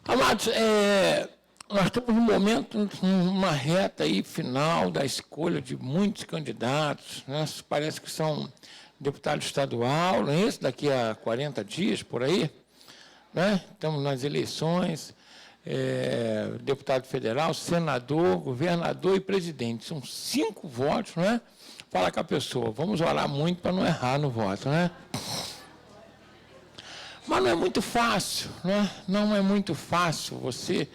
Amados, nós estamos num momento, numa reta aí final da escolha de muitos candidatos, né? Parece que são deputado estadual, não é isso? Daqui a 40 dias, por aí, né? Estamos nas eleições, deputado federal, senador, governador e presidente. São 5 votos, né? Fala com a pessoa, vamos orar muito para não errar no voto, né? Mas não é muito fácil, né? Não é muito fácil você,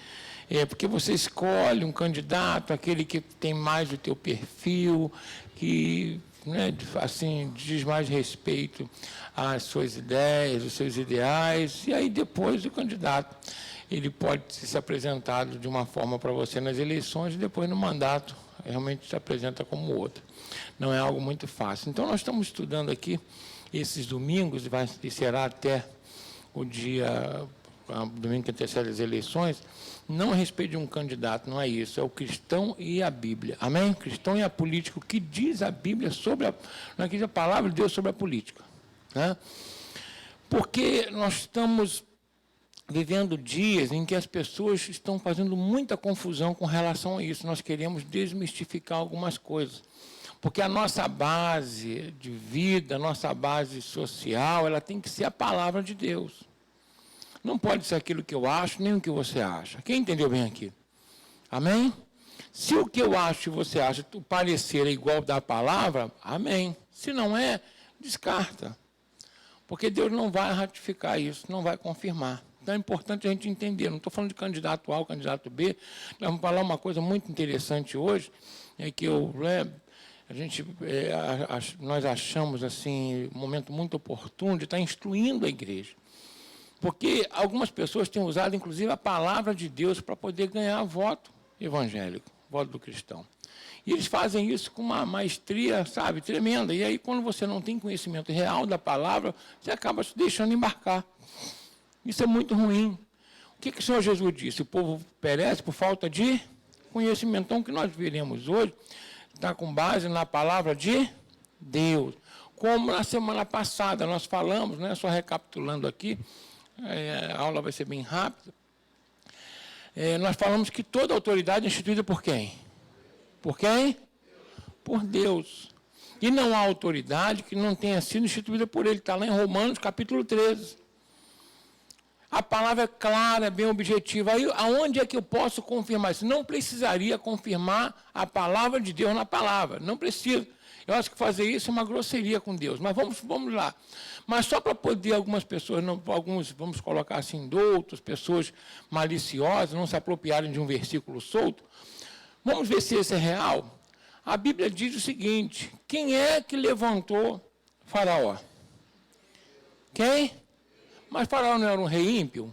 porque você escolhe um candidato, aquele que tem mais o teu perfil, que, né, assim, diz mais respeito às suas ideias, aos seus ideais, e aí depois o candidato, ele pode se apresentar de uma forma para você nas eleições e depois no mandato realmente se apresenta como outro. Não é algo muito fácil. Então nós estamos estudando aqui esses domingos, e será até o domingo que antecede as eleições, não a respeito de um candidato, não é isso, é o cristão e a Bíblia. Amém? O cristão e a política, o que diz a Bíblia sobre não é que diz a palavra de Deus sobre a política. Né? Porque nós estamos vivendo dias em que as pessoas estão fazendo muita confusão com relação a isso. Nós queremos desmistificar algumas coisas. Porque a nossa base de vida, a nossa base social, ela tem que ser a palavra de Deus. Não pode ser aquilo que eu acho, nem o que você acha. Quem entendeu bem aqui? Amém? Se o que eu acho e você acha, o parecer é igual da palavra, amém. Se não é, descarta. Porque Deus não vai ratificar isso, não vai confirmar. Então é importante a gente entender. Não estou falando de candidato A ou candidato B. Nós vamos falar uma coisa muito interessante hoje, é que nós achamos assim, um momento muito oportuno de estar instruindo a igreja. Porque algumas pessoas têm usado, inclusive, a palavra de Deus para poder ganhar voto evangélico, voto do cristão. E eles fazem isso com uma maestria, sabe, tremenda. E aí, quando você não tem conhecimento real da palavra, você acaba se deixando embarcar. Isso é muito ruim. O que o Senhor Jesus disse? O povo perece por falta de conhecimento. Então, o que nós veremos hoje está com base na palavra de Deus. Como na semana passada nós falamos, né, só recapitulando aqui, a aula vai ser bem rápida, nós falamos que toda autoridade é instituída por quem? Por quem? Por Deus. E não há autoridade que não tenha sido instituída por Ele. Está lá em Romanos, capítulo 13. A palavra é clara, bem objetiva. Aí, aonde é que eu posso confirmar isso? Não precisaria confirmar a palavra de Deus na palavra. Não precisa. Eu acho que fazer isso é uma grosseria com Deus. Mas vamos lá. Mas só para poder algumas pessoas, vamos colocar assim, doutos, pessoas maliciosas, não se apropriarem de um versículo solto, vamos ver se esse é real. A Bíblia diz o seguinte: quem é que levantou Faraó? Quem? Mas Faraó não era um rei ímpio?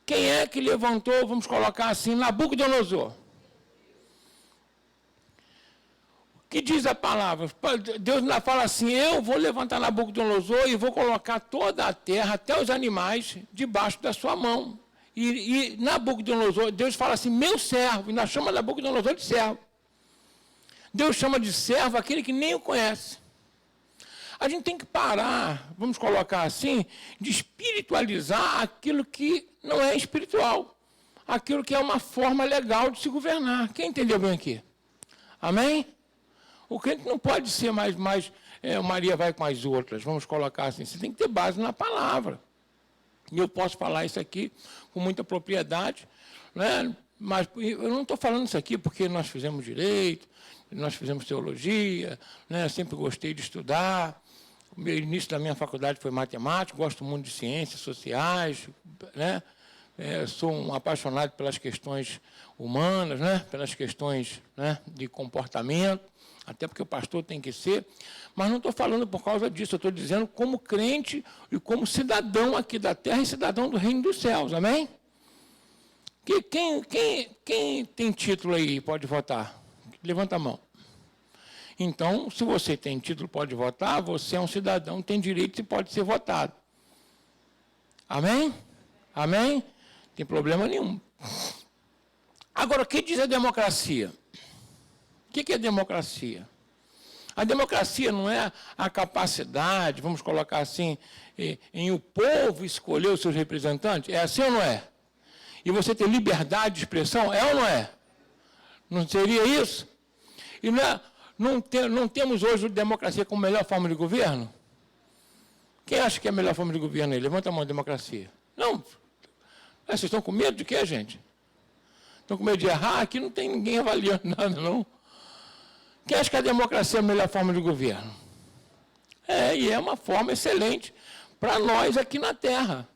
Quem é que levantou, vamos colocar assim, Nabucodonosor? O que diz a palavra? Deus ainda fala assim: eu vou levantar Nabucodonosor e vou colocar toda a terra, até os animais, debaixo da sua mão. E Nabucodonosor, Deus fala assim, meu servo, ainda chama Nabucodonosor de servo. Deus chama de servo aquele que nem o conhece. A gente tem que parar, vamos colocar assim, de espiritualizar aquilo que não é espiritual. Aquilo que é uma forma legal de se governar. Quem entendeu bem aqui? Amém? O crente não pode ser mais Maria vai com as outras, vamos colocar assim. Você tem que ter base na palavra. E eu posso falar isso aqui com muita propriedade, né? Mas eu não estou falando isso aqui porque nós fizemos direito, nós fizemos teologia, né? Eu sempre gostei de estudar. O início da minha faculdade foi matemática, gosto muito de ciências sociais, né? Sou um apaixonado pelas questões humanas, né? Pelas questões, né, de comportamento, até porque o pastor tem que ser, mas não estou falando por causa disso, eu estou dizendo como crente e como cidadão aqui da terra e cidadão do reino dos céus, amém? Quem tem título aí pode votar? Levanta a mão. Então, se você tem título pode votar, você é um cidadão, tem direito e pode ser votado. Amém? Amém? Não tem problema nenhum. Agora, o que diz a democracia? O que é democracia? A democracia não é a capacidade, vamos colocar assim, em o povo escolher os seus representantes? É assim ou não é? E você ter liberdade de expressão, é ou não é? Não seria isso? E não temos hoje democracia como melhor forma de governo? Quem acha que é a melhor forma de governo aí? Levanta a mão, democracia. Não. Vocês estão com medo de quê, gente? Estão com medo de errar? Aqui não tem ninguém avaliando nada, não. Quem acha que a democracia é a melhor forma de governo? E é uma forma excelente para nós aqui na Terra.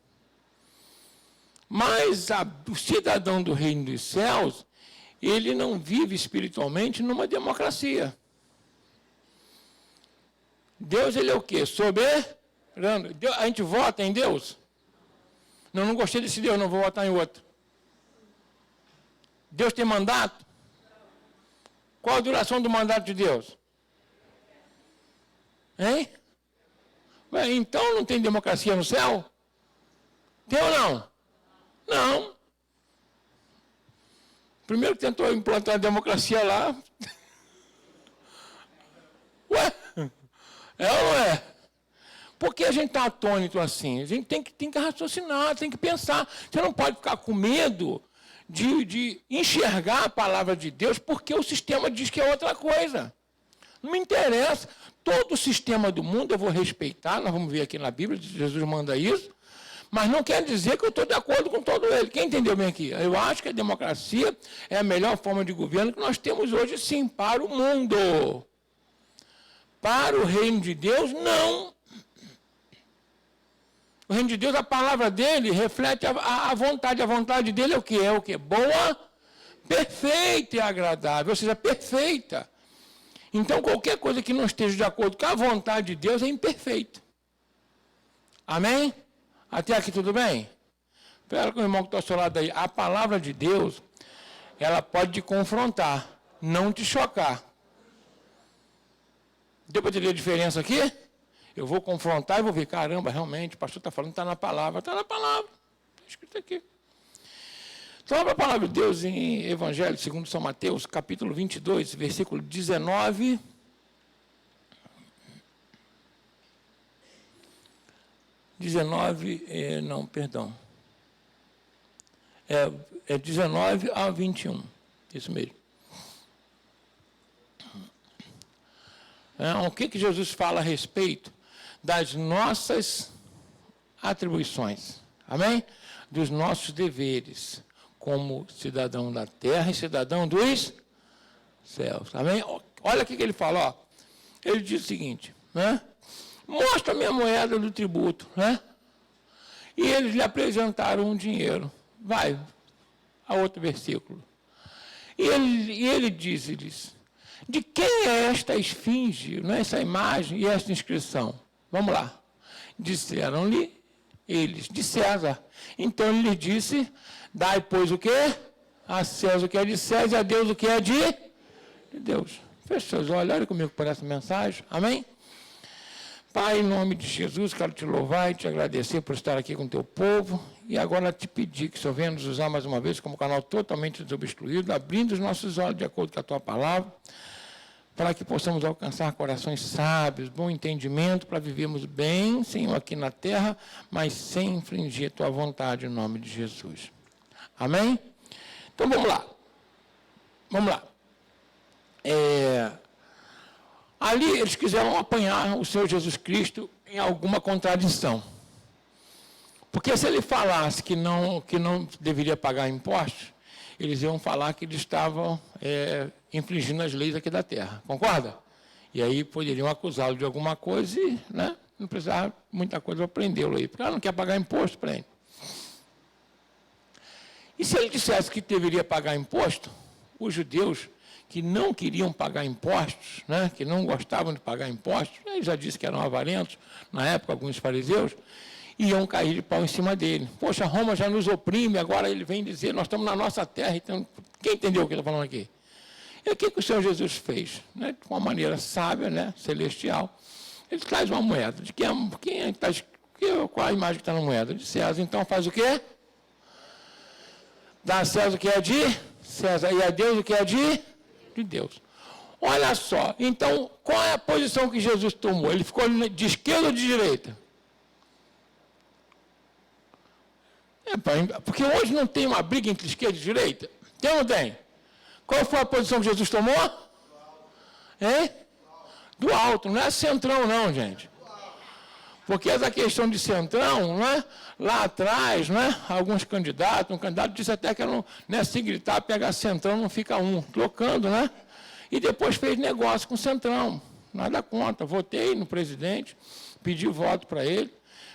Mas o cidadão do reino dos céus, ele não vive espiritualmente numa democracia. Deus, ele é o quê? Soberano. A gente vota em Deus? Não gostei desse Deus, não vou votar em outro. Deus tem mandato? Qual a duração do mandato de Deus? Hein? Então não tem democracia no céu? Tem ou não? Não. Primeiro que tentou implantar a democracia lá. Ué? É ou não é? Por que a gente está atônito assim? A gente tem que raciocinar, tem que pensar. Você não pode ficar com medo de enxergar a palavra de Deus porque o sistema diz que é outra coisa. Não me interessa. Todo o sistema do mundo eu vou respeitar, nós vamos ver aqui na Bíblia, Jesus manda isso, mas não quer dizer que eu estou de acordo com todo ele. Quem entendeu bem aqui? Eu acho que a democracia é a melhor forma de governo que nós temos hoje, sim, para o mundo. Para o reino de Deus, não. O reino de Deus, a palavra dele reflete a vontade. A vontade dele é o quê? É o quê? Boa, perfeita e agradável, ou seja, perfeita. Então, qualquer coisa que não esteja de acordo com a vontade de Deus é imperfeita. Amém? Até aqui tudo bem? Espera com o irmão que está ao seu lado aí. A palavra de Deus, ela pode te confrontar, não te chocar. Deu para entender a diferença aqui? Eu vou confrontar e vou ver, caramba, realmente, o pastor está falando, está na palavra. Está na palavra. Está escrito aqui. Então, abra a palavra de Deus em Evangelho segundo São Mateus, capítulo 22, versículo 19. É 19 a 21. Isso mesmo. O que Jesus fala a respeito das nossas atribuições, amém? Dos nossos deveres, como cidadão da terra e cidadão dos céus, amém? Olha o que ele fala, ó. Ele diz o seguinte, né? Mostra-me a moeda do tributo, né? E eles lhe apresentaram um dinheiro. Vai, a outro versículo. E ele diz-lhes, de quem é esta esfinge, não é essa imagem e esta inscrição? Vamos lá. Disseram-lhe eles, de César. Então ele lhe disse, dai, pois, o quê? A César o que é de César e a Deus o que é de Deus. Feche seus olhos, olha comigo por essa mensagem. Amém? Pai, em nome de Jesus, quero te louvar e te agradecer por estar aqui com o teu povo. E agora te pedir que o Senhor venha nos usar mais uma vez como canal totalmente desobstruído, abrindo os nossos olhos de acordo com a tua palavra, para que possamos alcançar corações sábios, bom entendimento, para vivermos bem, Senhor, aqui na terra, mas sem infringir a tua vontade, em nome de Jesus. Amém? Então, vamos lá. Vamos lá. Ali, eles quiseram apanhar o Senhor Jesus Cristo em alguma contradição. Porque se ele falasse que não deveria pagar impostos, eles iam falar que eles estavam infringindo as leis aqui da terra. Concorda? E aí poderiam acusá-lo de alguma coisa e, né, não precisava muita coisa para prendê-lo aí, porque ela não quer pagar imposto para ele. E se ele dissesse que deveria pagar imposto, os judeus que não queriam pagar impostos, né, que não gostavam de pagar impostos, ele já disse que eram avarentos, na época, alguns fariseus, iam cair de pau em cima dele. Poxa, Roma já nos oprime, agora ele vem dizer, nós estamos na nossa terra, então, quem entendeu o que eu estou falando aqui? E o que o Senhor Jesus fez? Né, de uma maneira sábia, né, celestial, ele traz uma moeda. De qual a imagem que está na moeda? De César. Então faz o quê? Dá a César o que é de César, e a Deus o que é de Deus. Olha só, então, qual é a posição que Jesus tomou? Ele ficou de esquerda ou de direita? Porque hoje não tem uma briga entre esquerda e direita? Tem ou não tem? Qual foi a posição que Jesus tomou? Hein? Do alto, não é centrão não, gente. Porque essa questão de centrão, né? Lá atrás, né? Alguns candidatos, um candidato disse até que não, né? Se gritar, pegar centrão, não fica um, trocando, né? E depois fez negócio com o centrão, nada contra. Votei no presidente, pedi voto para ele,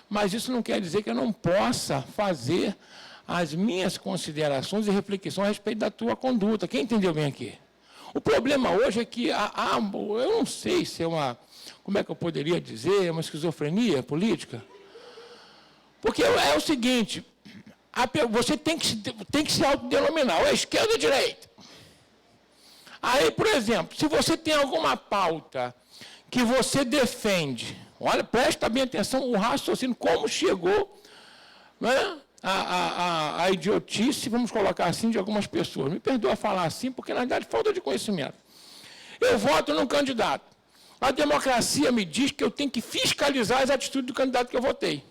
mas isso não quer dizer que eu não possa fazer as minhas considerações e reflexões a respeito da tua conduta. Quem entendeu bem aqui? O problema hoje é que eu não sei se é uma, como é que eu poderia dizer, uma esquizofrenia política. Porque é o seguinte, você tem que se autodenominar, ou é esquerda ou direita. Aí, por exemplo, se você tem alguma pauta que você defende, olha, presta bem atenção, o raciocínio, como chegou, né, a idiotice, vamos colocar assim, de algumas pessoas. Me perdoa falar assim, porque na verdade falta de conhecimento. Eu voto num candidato. A democracia me diz que eu tenho que fiscalizar as atitudes do candidato que eu votei.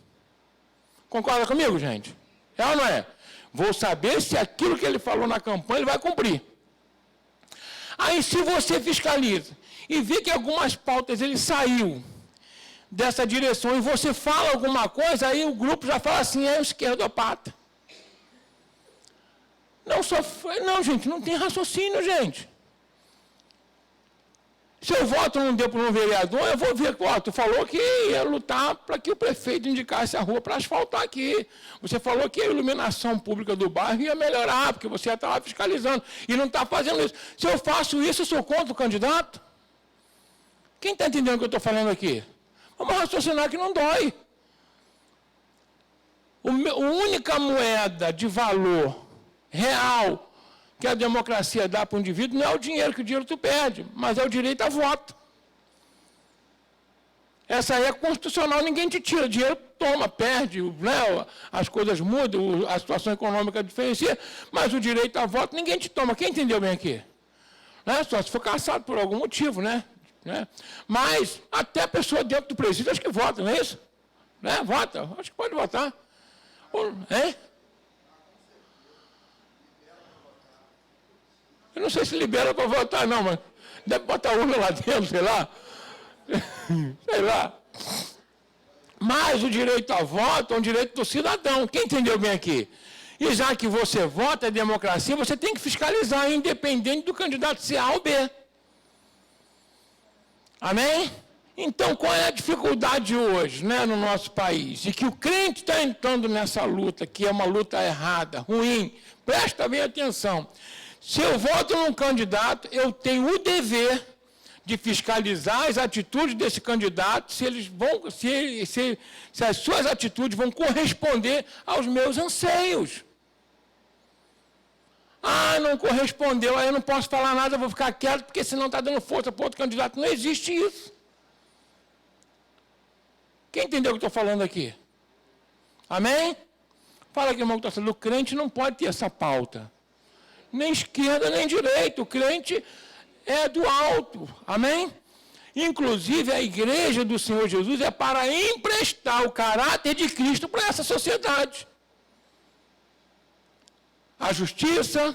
Concorda comigo, gente? É ou não é? Vou saber se aquilo que ele falou na campanha ele vai cumprir. Aí, se você fiscaliza e vê que algumas pautas ele saiu dessa direção e você fala alguma coisa, aí o grupo já fala assim, é o esquerdopata. Não, gente, não tem raciocínio, gente. Se eu voto não deu para um vereador, eu vou ver, ó, tu falou que ia lutar para que o prefeito indicasse a rua para asfaltar aqui. Você falou que a iluminação pública do bairro ia melhorar, porque você ia estar lá fiscalizando, e não está fazendo isso. Se eu faço isso, eu sou contra o candidato? Quem está entendendo o que eu estou falando aqui? Vamos raciocinar que não dói. A única moeda de valor real que a democracia dá para o indivíduo não é o dinheiro, que o dinheiro tu perde, mas é o direito a voto. Essa aí é constitucional, ninguém te tira, dinheiro toma, perde, né, as coisas mudam, a situação econômica diferencia, mas o direito a voto ninguém te toma. Quem entendeu bem aqui? Né? Só se for caçado por algum motivo, né? Mas até a pessoa dentro do presídio acho que vota, não é isso? Né? Vota, acho que pode votar. Hein? Eu não sei se libera para votar, não, mas deve botar urna lá dentro, sei lá. Sei lá. Mas o direito a voto é um direito do cidadão. Quem entendeu bem aqui? E já que você vota, é democracia, você tem que fiscalizar, independente do candidato ser A ou B. Amém? Então, qual é a dificuldade hoje, né, no nosso país? E que o crente está entrando nessa luta, que é uma luta errada, ruim. Presta bem atenção. Se eu voto num candidato, eu tenho o dever de fiscalizar as atitudes desse candidato, se as suas atitudes vão corresponder aos meus anseios. Ah, não correspondeu, aí eu não posso falar nada, eu vou ficar quieto, porque senão está dando força para outro candidato. Não existe isso. Quem entendeu o que eu estou falando aqui? Amém? Fala aqui, irmão, que está falando, o crente não pode ter essa pauta. Nem esquerda, nem direita. O crente é do alto. Amém? Inclusive, a igreja do Senhor Jesus é para emprestar o caráter de Cristo para essa sociedade. A justiça,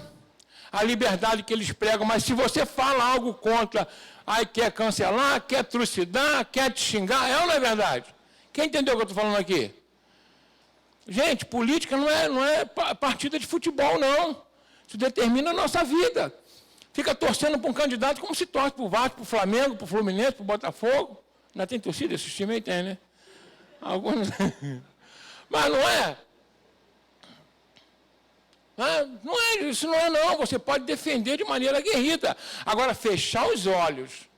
a liberdade que eles pregam, mas se você fala algo contra, aí quer cancelar, quer trucidar, quer te xingar, é ou não é verdade? Quem entendeu o que eu estou falando aqui? Gente, política não é partida de futebol, não. Isso determina a nossa vida. Fica torcendo para um candidato como se torce para o Vasco, para o Flamengo, para o Fluminense, para o Botafogo. Ainda tem torcida? Esse time aí tem, né? Alguns. Mas não é. Não é isso, não é não. Você pode defender de maneira aguerrida. Agora, fechar os olhos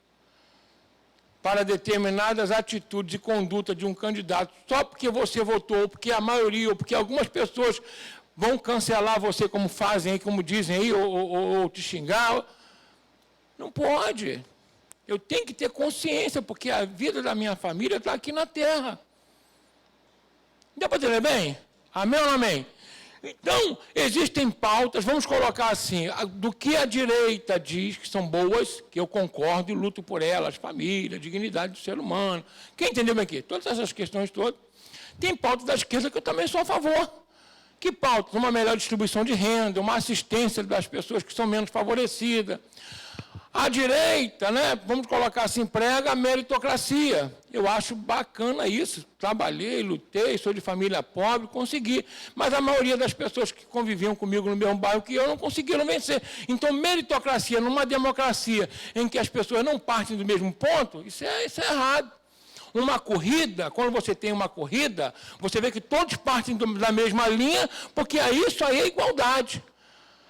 para determinadas atitudes e conduta de um candidato, só porque você votou, ou porque a maioria, ou porque algumas pessoas vão cancelar você, como fazem aí, como dizem aí, ou te xingar. Não pode. Eu tenho que ter consciência, porque a vida da minha família está aqui na terra. Deu para entender bem? Amém ou não amém? Então, existem pautas, vamos colocar assim, do que a direita diz que são boas, que eu concordo e luto por elas, família, dignidade do ser humano. Quem entendeu bem aqui? Todas essas questões todas. Tem pautas da esquerda que eu também sou a favor. Que pautas? Uma melhor distribuição de renda, uma assistência das pessoas que são menos favorecidas. A direita, né, vamos colocar assim, prega a meritocracia. Eu acho bacana isso. Trabalhei, lutei, sou de família pobre, consegui. Mas a maioria das pessoas que conviviam comigo no mesmo bairro que eu não conseguiram vencer. Então, meritocracia numa democracia em que as pessoas não partem do mesmo ponto, isso é errado. Uma corrida, quando você tem uma corrida, você vê que todos partem da mesma linha, porque isso aí é igualdade.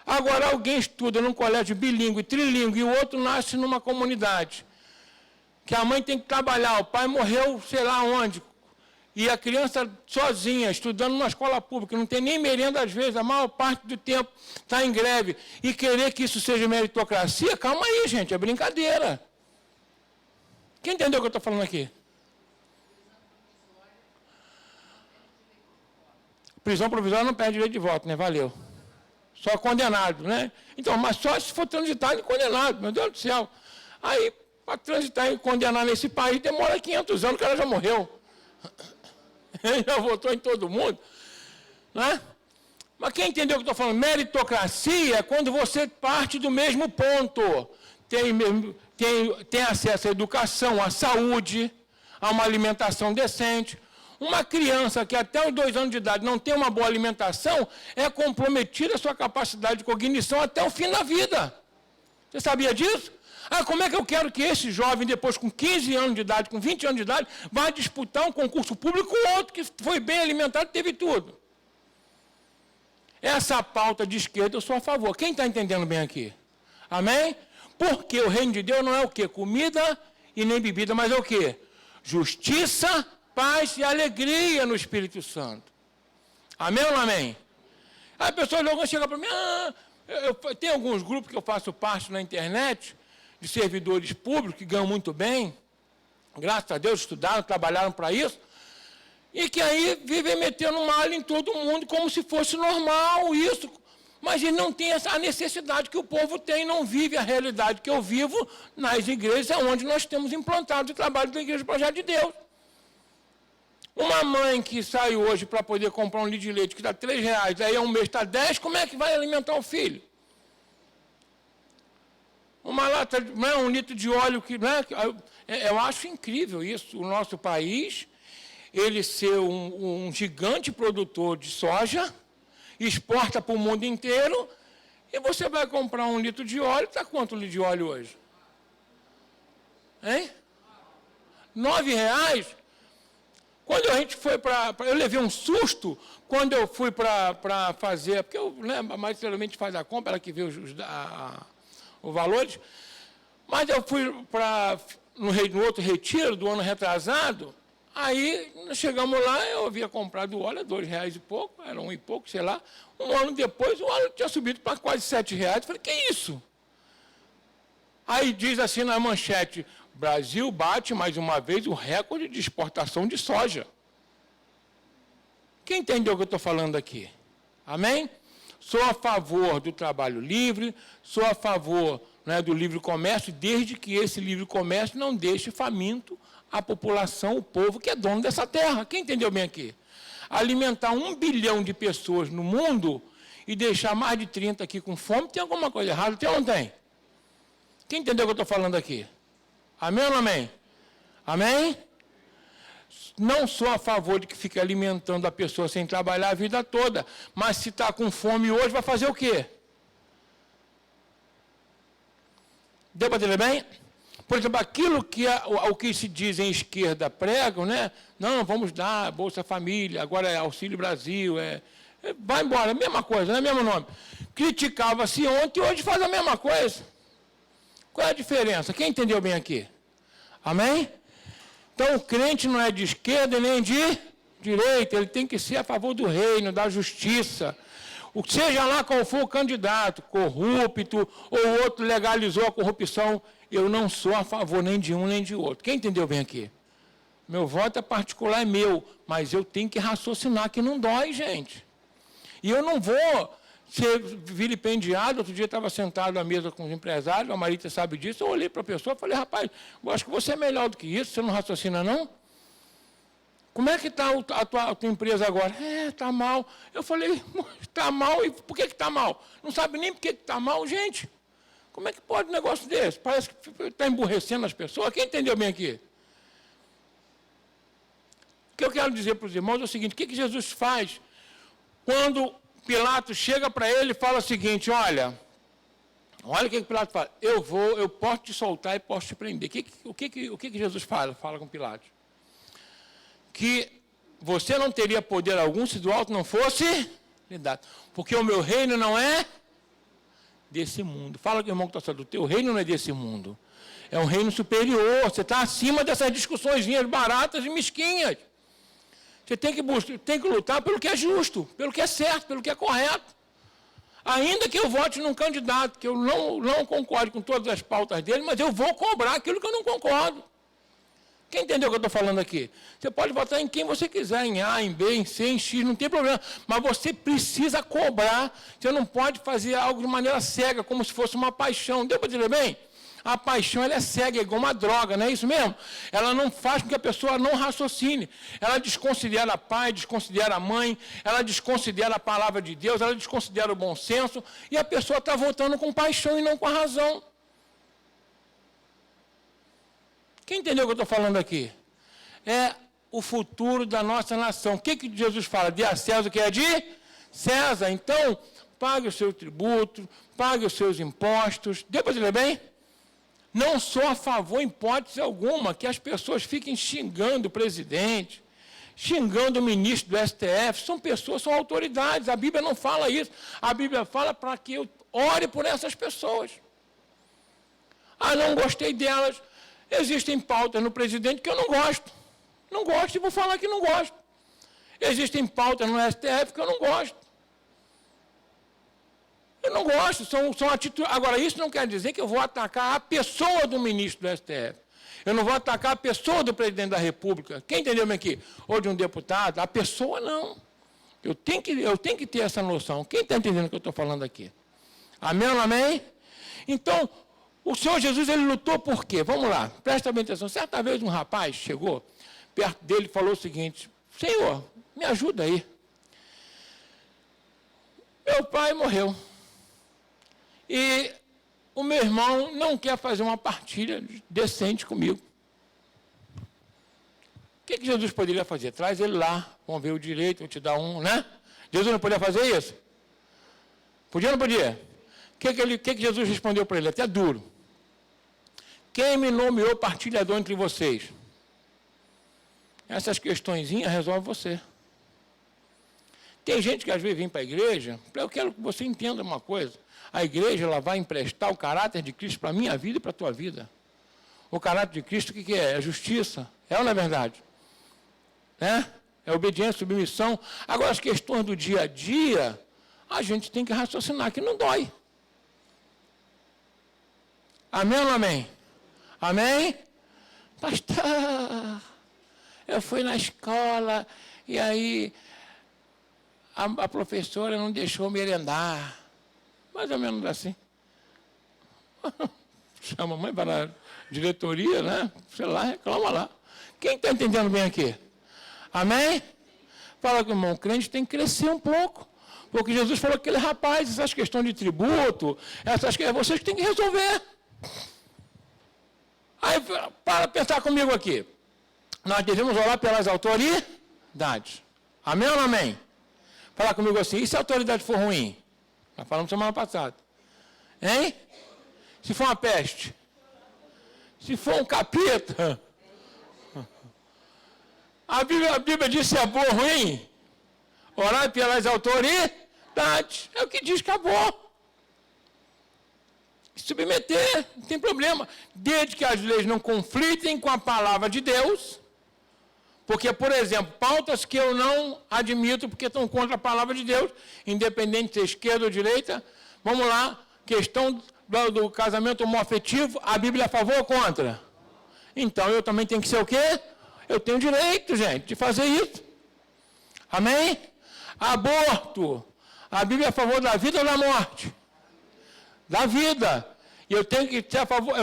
Agora, alguém estuda num colégio bilíngue, trilingue, e o outro nasce numa comunidade, que a mãe tem que trabalhar, o pai morreu sei lá onde, e a criança sozinha, estudando numa escola pública, não tem nem merenda às vezes, a maior parte do tempo está em greve, e querer que isso seja meritocracia, calma aí, gente, é brincadeira. Quem entendeu o que eu estou falando aqui? Prisão provisória não perde direito de voto, né? Valeu. Só condenado, né? Então, mas só se for transitar e condenado, meu Deus do céu. Aí, para transitar e condenar nesse país, demora 500 anos, o cara já morreu. Ele já votou em todo mundo. Né? Mas quem entendeu o que eu estou falando? Meritocracia é quando você parte do mesmo ponto. Tem acesso à educação, à saúde, a uma alimentação decente. Uma criança que até os 2 anos de idade não tem uma boa alimentação, é comprometida a sua capacidade de cognição até o fim da vida. Você sabia disso? Como é que eu quero que esse jovem, depois com 15 anos de idade, com 20 anos de idade, vai disputar um concurso público com outro que foi bem alimentado e teve tudo? Essa pauta de esquerda eu sou a favor. Quem está entendendo bem aqui? Amém? Porque o reino de Deus não é o quê? Comida e nem bebida, mas é o quê? Justiça, paz e alegria no Espírito Santo. Amém ou não amém? Aí a pessoa logo chega para mim, tem alguns grupos que eu faço parte na internet, de servidores públicos que ganham muito bem, graças a Deus estudaram, trabalharam para isso, e que aí vivem metendo malha em todo mundo como se fosse normal isso. Mas ele não tem a necessidade que o povo tem, não vive a realidade que eu vivo nas igrejas onde nós temos implantado o trabalho da Igreja do Projeto de Deus. Uma mãe que sai hoje para poder comprar um litro de leite que dá R$3, aí um mês está 10, como é que vai alimentar o filho? Uma lata, um litro de óleo, que, né, eu acho incrível isso, o nosso país, ele ser um gigante produtor de soja, exporta para o mundo inteiro, e você vai comprar um litro de óleo, está quanto o litro de óleo hoje? Hein? R$9? Quando a gente foi eu levei um susto quando eu fui para fazer, porque eu, né, mais geralmente faz a compra, ela que vê os valores, mas eu fui no outro retiro do ano retrasado, aí chegamos lá, eu havia comprado o óleo a R$2 e pouco, era R$1 e pouco, sei lá, um ano depois o óleo tinha subido para quase R$7, falei, que isso? Aí diz assim na manchete, Brasil bate mais uma vez o recorde de exportação de soja. Quem entendeu o que eu estou falando aqui? Amém? Sou a favor do trabalho livre, sou a favor, né, do livre comércio, desde que esse livre comércio não deixe faminto a população, o povo que é dono dessa terra. Quem entendeu bem aqui? Alimentar 1 bilhão de pessoas no mundo e deixar mais de 30 aqui com fome, tem alguma coisa errada? Tem ou não tem? Quem entendeu o que eu estou falando aqui? Amém ou não amém? Amém? Não sou a favor de que fique alimentando a pessoa sem trabalhar a vida toda, mas se está com fome hoje, vai fazer o quê? Deu para entender bem? Por exemplo, aquilo que o que se diz em esquerda pregam, né? Não, vamos dar Bolsa Família, agora é Auxílio Brasil, vai embora, a mesma coisa, não é o mesmo nome. Criticava-se ontem e hoje faz a mesma coisa. Qual é a diferença? Quem entendeu bem aqui? Amém? Então, o crente não é de esquerda nem de direita, ele tem que ser a favor do reino, da justiça. Seja lá qual for o candidato, corrupto, ou outro legalizou a corrupção, eu não sou a favor nem de um nem de outro. Quem entendeu bem aqui? Meu voto é particular, é meu, mas eu tenho que raciocinar que não dói, gente. E eu não vou ser vilipendiado. Outro dia eu estava sentado à mesa com os empresários, a Marita sabe disso, eu olhei para a pessoa e falei, rapaz, eu acho que você é melhor do que isso, você não raciocina não? Como é que está a tua empresa agora? Está mal. Eu falei, está mal, e por que está mal? Não sabe nem por que está mal, gente. Como é que pode um negócio desse? Parece que está emburrecendo as pessoas. Quem entendeu bem aqui? O que eu quero dizer para os irmãos é o seguinte, o que Jesus faz quando Pilatos chega para ele e fala o seguinte, olha o que Pilatos fala, eu posso te soltar e posso te prender. O que Jesus fala com Pilatos? Que você não teria poder algum se do alto não fosse lhe dado. Porque o meu reino não é desse mundo. Fala com o irmão que está do teu reino não é desse mundo. É um reino superior. Você está acima dessas discussõezinhas baratas e mesquinhas. Você tem que lutar pelo que é justo, pelo que é certo, pelo que é correto. Ainda que eu vote num candidato, que eu não concorde com todas as pautas dele, mas eu vou cobrar aquilo que eu não concordo. Quem entendeu o que eu estou falando aqui? Você pode votar em quem você quiser, em A, em B, em C, em X, não tem problema. Mas você precisa cobrar. Você não pode fazer algo de maneira cega, como se fosse uma paixão. Deu para dizer bem? A paixão ela é cega, é igual uma droga, não é isso mesmo? Ela não faz com que a pessoa não raciocine. Ela desconsidera pai, desconsidera mãe, ela desconsidera a palavra de Deus, ela desconsidera o bom senso, e a pessoa está votando com paixão e não com a razão. Quem entendeu o que eu estou falando aqui? É o futuro da nossa nação. O que Jesus fala? Dê a César o que é de César. Então, pague o seu tributo, pague os seus impostos. Deu para dizer bem? Não sou a favor, em hipótese alguma, que as pessoas fiquem xingando o presidente, xingando o ministro do STF. São pessoas, são autoridades. A Bíblia não fala isso. A Bíblia fala para que eu ore por essas pessoas. Ah, não gostei delas. Existem pautas no presidente que eu não gosto. Não gosto e vou falar que não gosto. Existem pautas no STF que eu não gosto. Eu não gosto, são atitudes. Agora, isso não quer dizer que eu vou atacar a pessoa do ministro do STF. Eu não vou atacar a pessoa do presidente da República. Quem entendeu bem aqui? Ou de um deputado. A pessoa não. Eu tenho que ter essa noção. Quem está entendendo o que eu estou falando aqui? Amém ou não amém? Então, o Senhor Jesus, ele lutou por quê? Vamos lá, presta bem atenção. Certa vez um rapaz chegou perto dele e falou o seguinte, Senhor, me ajuda aí. Meu pai morreu. E o meu irmão não quer fazer uma partilha decente comigo. O que Jesus poderia fazer? Traz ele lá, vamos ver o direito, vou te dar um, né? Jesus não podia fazer isso? Podia ou não podia? O que Jesus respondeu para ele? Até duro. Quem me nomeou partilhador entre vocês? Essas questõezinhas resolve você. Tem gente que às vezes vem para a igreja, eu quero que você entenda uma coisa. A igreja ela vai emprestar o caráter de Cristo para a minha vida e para a tua vida. O caráter de Cristo, o que é? É justiça. É ou não é verdade? É obediência, submissão. Agora, as questões do dia a dia, a gente tem que raciocinar que não dói. Amém ou não amém? Amém? Pastor, eu fui na escola e aí a professora não deixou merendar. Mais ou menos assim. Chama a mãe para a diretoria, né? Sei lá, reclama lá. Quem está entendendo bem aqui? Amém? Fala com o irmão, o crente tem que crescer um pouco. Porque Jesus falou que aquele rapaz, essas questões de tributo, essas questões, vocês têm que resolver. Aí, para pensar comigo aqui. Nós devemos orar pelas autoridades. Amém ou não amém? Fala comigo assim, e se a autoridade for ruim? Nós falamos semana passada. Hein? Se for uma peste? Se for um capeta? A Bíblia diz se é bom ou ruim? Orar pelas autoridades. É o que diz que é bom. Submeter, não tem problema. Desde que as leis não conflitem com a palavra de Deus. Porque, por exemplo, pautas que eu não admito porque estão contra a palavra de Deus, independente de ser esquerda ou direita, vamos lá, questão do casamento homoafetivo, a Bíblia é a favor ou contra? Então, eu também tenho que ser o quê? Eu tenho direito, gente, de fazer isso. Amém? Aborto. A Bíblia é a favor da vida ou da morte? Da vida. E eu tenho que ser a favor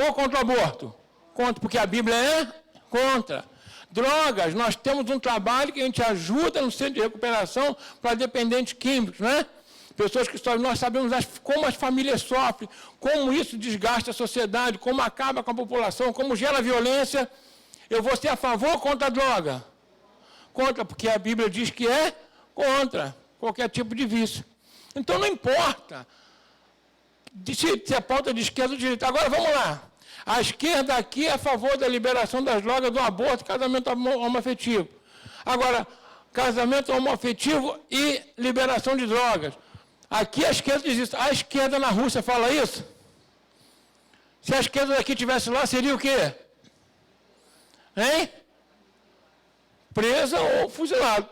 ou contra o aborto? Contra, porque a Bíblia é contra. Drogas, nós temos um trabalho que a gente ajuda no centro de recuperação para dependentes químicos, né? Pessoas que sofrem, nós sabemos como as famílias sofrem, como isso desgasta a sociedade, como acaba com a população, como gera violência. Eu vou ser a favor ou contra a droga? Contra, porque a Bíblia diz que é contra qualquer tipo de vício. Então não importa se é pauta de esquerda ou de direita. Agora vamos lá. A esquerda aqui é a favor da liberação das drogas, do aborto, casamento homoafetivo. Agora, casamento homoafetivo e liberação de drogas. Aqui a esquerda diz isso. A esquerda na Rússia fala isso? Se a esquerda daqui estivesse lá, seria o quê? Hein? Presa ou fuzilado.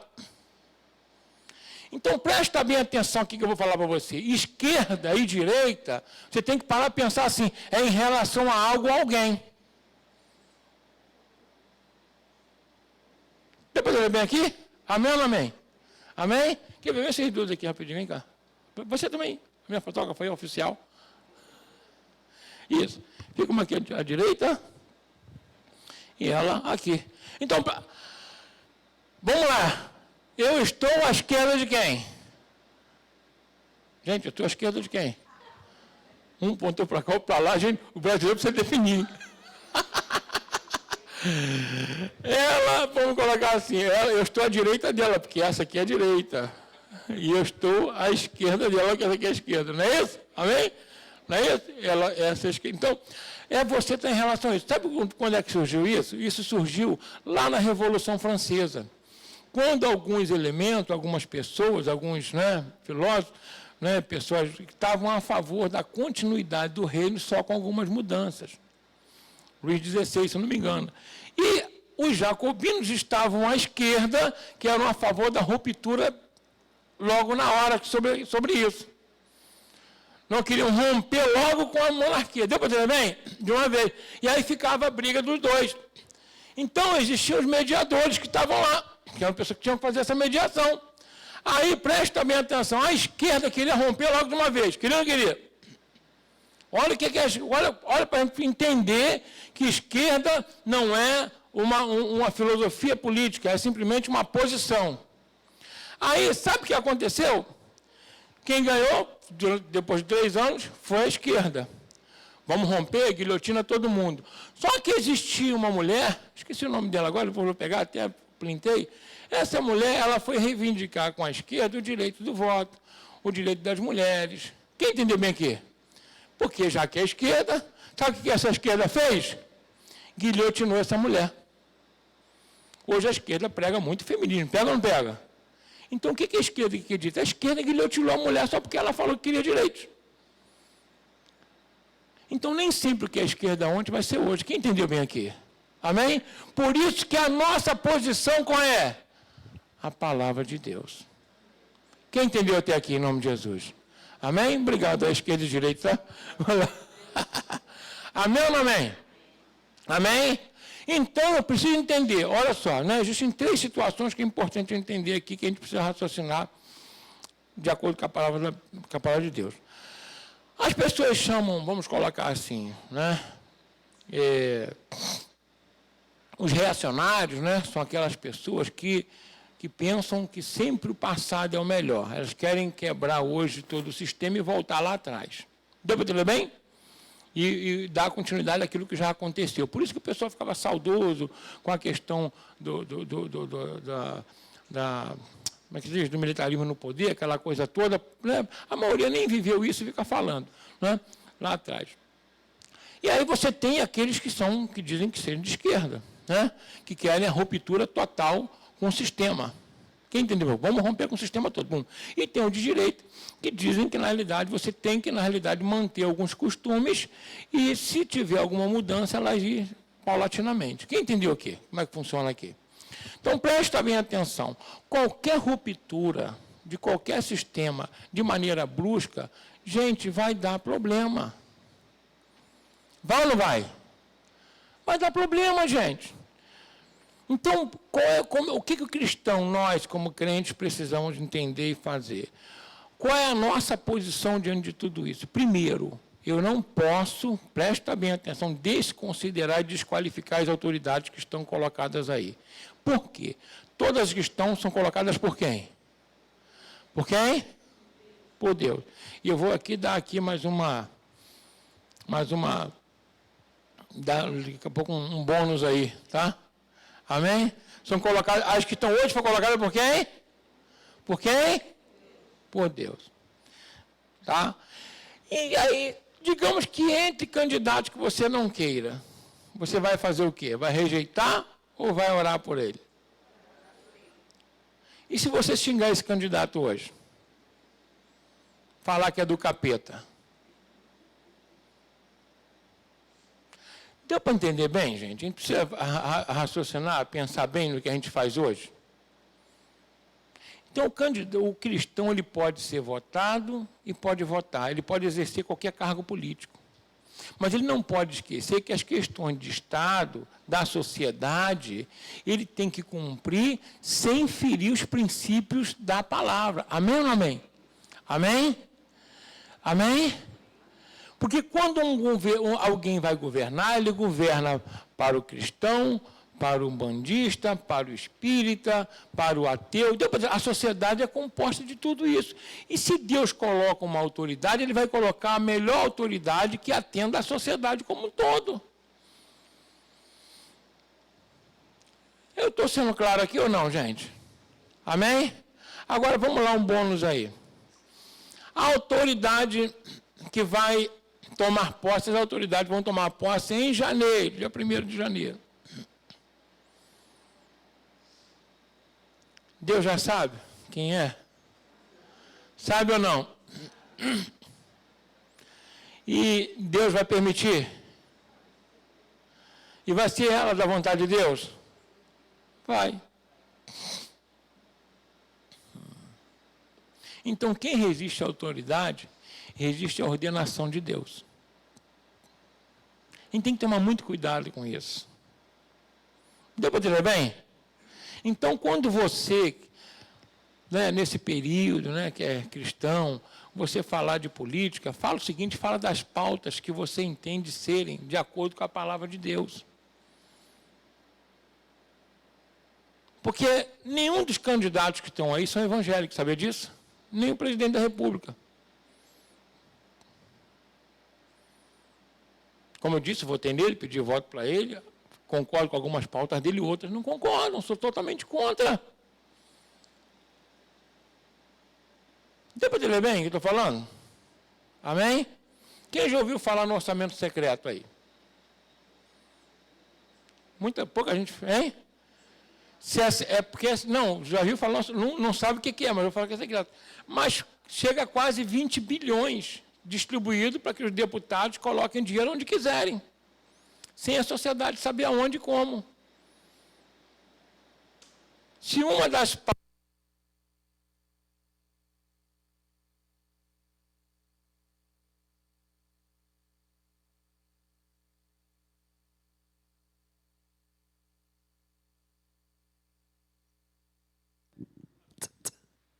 Então, presta bem atenção aqui que eu vou falar para você. Esquerda e direita, você tem que parar e pensar assim, é em relação a algo ou alguém. Deu para ver bem aqui? Amém ou não amém? Amém? Quer ver esses dois aqui rapidinho, vem cá. Você também, a minha fotógrafa aí, oficial. Isso. Fica uma aqui à direita e ela aqui. Então, vamos lá. Eu estou à esquerda de quem? Gente, eu estou à esquerda de quem? Um pontou para cá, outro para lá, gente, o brasileiro precisa definir. Ela, vamos colocar assim, eu estou à direita dela, porque essa aqui é a direita. E eu estou à esquerda dela, que essa aqui é a esquerda. Não é isso? Amém? Não é isso? Essa é a esquerda. Então, você está em relação a isso. Sabe quando é que surgiu isso? Isso surgiu lá na Revolução Francesa. Quando alguns elementos, algumas pessoas, alguns filósofos, pessoas que estavam a favor da continuidade do reino só com algumas mudanças. Luís XVI, se não me engano. E os jacobinos estavam à esquerda, que eram a favor da ruptura logo na hora sobre isso. Não queriam romper logo com a monarquia. Deu para entender bem? De uma vez. E aí ficava a briga dos dois. Então, existiam os mediadores que estavam lá, que eram pessoas que tinham que fazer essa mediação. Aí, presta bem atenção, a esquerda queria romper logo de uma vez. Queria ou não queria? Olha para a gente entender que esquerda não é uma filosofia política, é simplesmente uma posição. Aí, sabe o que aconteceu? Quem ganhou, depois de 3 anos, foi a esquerda. Vamos romper, guilhotina todo mundo. Só que existia uma mulher, esqueci o nome dela agora, vou pegar, até printei. Essa mulher, ela foi reivindicar com a esquerda o direito do voto, o direito das mulheres. Quem entendeu bem aqui? Porque já que a esquerda, sabe o que essa esquerda fez? Guilhotinou essa mulher. Hoje a esquerda prega muito feminino, pega ou não pega? Então o que a esquerda acredita? A esquerda guilhotinou a mulher só porque ela falou que queria direitos. Então nem sempre o que é esquerda ontem vai ser hoje. Quem entendeu bem aqui? Amém? Por isso que a nossa posição qual é? A palavra de Deus. Quem entendeu até aqui em nome de Jesus? Amém? Obrigado à esquerda e direita. Amém ou não amém? Amém? Então, eu preciso entender, olha só, existem 3 situações que é importante entender aqui, que a gente precisa raciocinar de acordo com a palavra de Deus. As pessoas chamam, vamos colocar assim, os reacionários, são aquelas pessoas que pensam que sempre o passado é o melhor. Elas querem quebrar hoje todo o sistema e voltar lá atrás. Deu para entender bem? E dar continuidade àquilo que já aconteceu. Por isso que o pessoal ficava saudoso com a questão como é que se diz, do militarismo no poder, aquela coisa toda. A maioria nem viveu isso e fica falando lá atrás. E aí você tem aqueles que dizem que sejam de esquerda, que querem a ruptura total com o sistema. Quem entendeu? Vamos romper com o sistema todo. Bom. E tem o de direita, que dizem que, na realidade, você tem que, na realidade, manter alguns costumes e, se tiver alguma mudança, ela agir paulatinamente. Quem entendeu aqui? Como é que funciona aqui? Então, presta bem atenção. Qualquer ruptura de qualquer sistema de maneira brusca, gente, vai dar problema. Vai ou não vai? Vai dar problema, gente. Então, o que o cristão, nós, como crentes, precisamos entender e fazer? Qual é a nossa posição diante de tudo isso? Primeiro, eu não posso, presta bem atenção, desconsiderar e desqualificar as autoridades que estão colocadas aí. Por quê? Todas as que estão são colocadas por quem? Por quem? Por Deus. E eu vou aqui dar aqui mais uma, daqui a pouco um bônus aí, tá? Amém? São colocadas, as que estão hoje foram colocadas por quem? Por quem? Por Deus. Tá? E aí, digamos que entre candidatos que você não queira, você vai fazer o quê? Vai rejeitar ou vai orar por ele? E se você xingar esse candidato hoje? Falar que é do capeta? Deu para entender bem, gente? A gente precisa raciocinar, pensar bem no que a gente faz hoje? Então, o cristão ele pode ser votado e pode votar, ele pode exercer qualquer cargo político. Mas ele não pode esquecer que as questões de Estado, da sociedade, ele tem que cumprir sem ferir os princípios da palavra. Amém ou não amém? Amém? Amém? Porque quando alguém vai governar, ele governa para o cristão, para o umbandista, para o espírita, para o ateu. A sociedade é composta de tudo isso. E se Deus coloca uma autoridade, ele vai colocar a melhor autoridade que atenda a sociedade como um todo. Eu estou sendo claro aqui ou não, gente? Amém? Agora vamos lá, um bônus aí. A autoridade que vai tomar posse, as autoridades vão tomar posse em janeiro, dia 1º de janeiro. Deus já sabe quem é? Sabe ou não? E Deus vai permitir? E vai ser ela da vontade de Deus? Vai. Então, quem resiste à autoridade, resiste à ordenação de Deus. A gente tem que tomar muito cuidado com isso. Deu para entender bem? Então, quando você, nesse período, que é cristão, você falar de política, fala o seguinte, fala das pautas que você entende serem de acordo com a palavra de Deus. Porque nenhum dos candidatos que estão aí são evangélicos, sabia disso? Nem o presidente da República. Como eu disse, votei nele, pedi voto para ele, concordo com algumas pautas dele, outras não concordam, sou totalmente contra. Deu para entender bem o que eu estou falando? Amém? Quem já ouviu falar no orçamento secreto aí? Pouca gente, hein? Não, já ouviu falar, não sabe o que é, mas eu falo que é secreto. Mas chega a quase 20 bilhões distribuído para que os deputados coloquem dinheiro onde quiserem, sem a sociedade saber aonde e como. Se uma das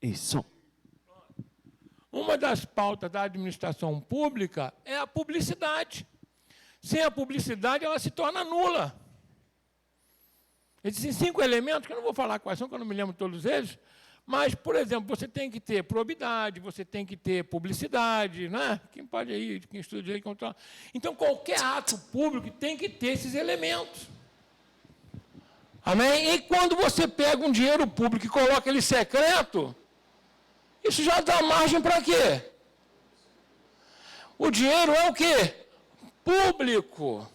Isso. Uma das pautas da administração pública é a publicidade. Sem a publicidade, ela se torna nula. Existem 5 elementos, que eu não vou falar quais são, que eu não me lembro todos eles, mas, por exemplo, você tem que ter probidade, você tem que ter publicidade, né? Quem pode aí, quem estuda direito controlar. Então, qualquer ato público tem que ter esses elementos. Amém? E quando você pega um dinheiro público e coloca ele secreto, isso já dá margem para quê? O dinheiro é o quê? Público.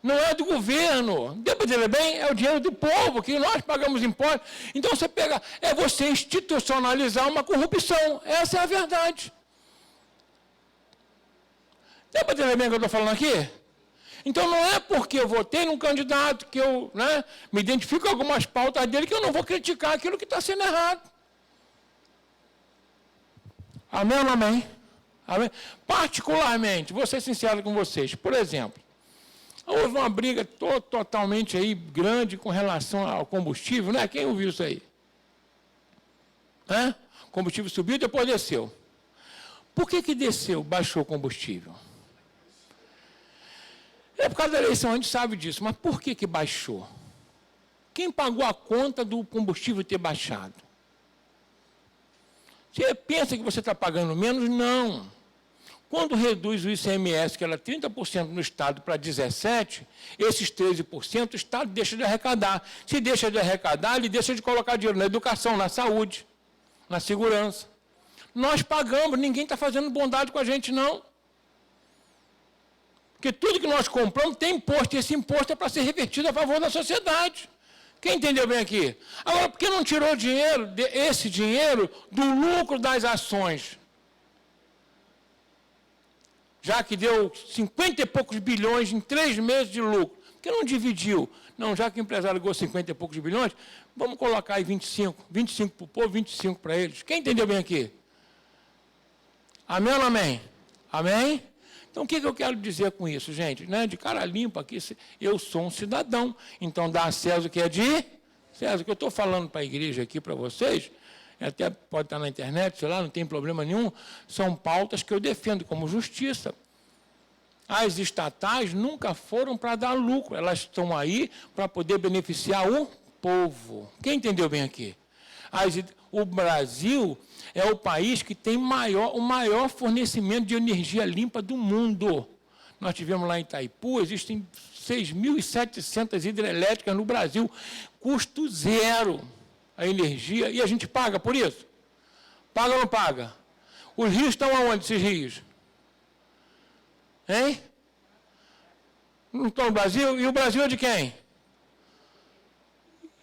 Não é do governo. Deu para dizer bem? É o dinheiro do povo, que nós pagamos impostos. Então você pega, é você institucionalizar uma corrupção. Essa é a verdade. Deu para dizer bem o que eu estou falando aqui? Então não é porque eu votei num candidato que eu me identifico com algumas pautas dele que eu não vou criticar aquilo que está sendo errado. Amém ou não amém? Amém? Particularmente, vou ser sincero com vocês, por exemplo, houve uma briga totalmente aí grande com relação ao combustível, né? Quem ouviu isso aí? né? O combustível subiu e depois desceu. Por que desceu, baixou o combustível? É por causa da eleição, a gente sabe disso, mas por que baixou? Quem pagou a conta do combustível ter baixado? Você pensa que você está pagando menos? Não. Quando reduz o ICMS, que era 30% no Estado, para 17%, esses 13%, o Estado deixa de arrecadar. Se deixa de arrecadar, ele deixa de colocar dinheiro na educação, na saúde, na segurança. Nós pagamos, ninguém está fazendo bondade com a gente, não. Porque tudo que nós compramos tem imposto, e esse imposto é para ser revertido a favor da sociedade. Quem entendeu bem aqui? Agora, por que não tirou dinheiro, esse dinheiro do lucro das ações? Já que deu 50 e poucos bilhões em 3 meses de lucro. Por que não dividiu? Não, já que o empresário ganhou 50 e poucos bilhões, vamos colocar aí 25. 25 para o povo, 25 para eles. Quem entendeu bem aqui? Amém ou não amém? Amém? Então, o que eu quero dizer com isso, gente? Né? De cara limpa aqui, eu sou um cidadão. Então, dá a César o que é de César. O que eu estou falando para a igreja aqui, para vocês, até pode estar na internet, sei lá, não tem problema nenhum, são pautas que eu defendo como justiça. As estatais nunca foram para dar lucro, elas estão aí para poder beneficiar o povo. Quem entendeu bem aqui? O Brasil é o país que tem o maior fornecimento de energia limpa do mundo. Nós tivemos lá em Itaipu, existem 6.700 hidrelétricas no Brasil, custo zero a energia, e a gente paga por isso? Paga ou não paga? Os rios estão aonde, esses rios? Hein? Não estão no Brasil? E o Brasil é de quem?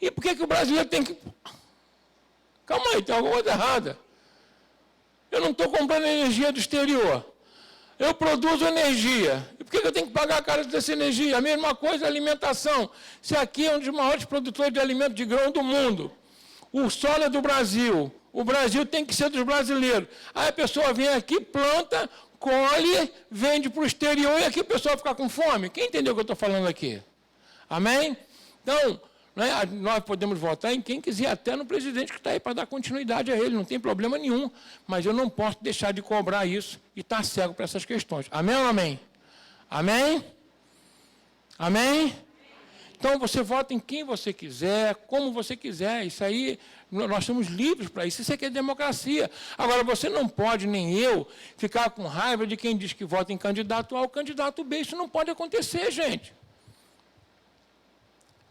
E por que o brasileiro tem que... Calma aí, tem alguma coisa errada. Eu não estou comprando energia do exterior. Eu produzo energia. E por que eu tenho que pagar a cara dessa energia? A mesma coisa a alimentação. Se aqui é um dos maiores produtores de alimento de grão do mundo, o solo é do Brasil, o Brasil tem que ser dos brasileiros. Aí a pessoa vem aqui, planta, colhe, vende para o exterior e aqui o pessoal fica com fome. Quem entendeu o que eu estou falando aqui? Amém? Então, né, nós podemos votar em quem quiser, até no presidente que está aí para dar continuidade a ele, não tem problema nenhum. Mas eu não posso deixar de cobrar isso e estar cego para essas questões. Amém ou não amém? Amém? Amém? Então, você vota em quem você quiser, como você quiser. Isso aí, nós somos livres para isso. Isso aqui é democracia. Agora, você não pode, nem eu, ficar com raiva de quem diz que vota em candidato A ou candidato B. Isso não pode acontecer, gente.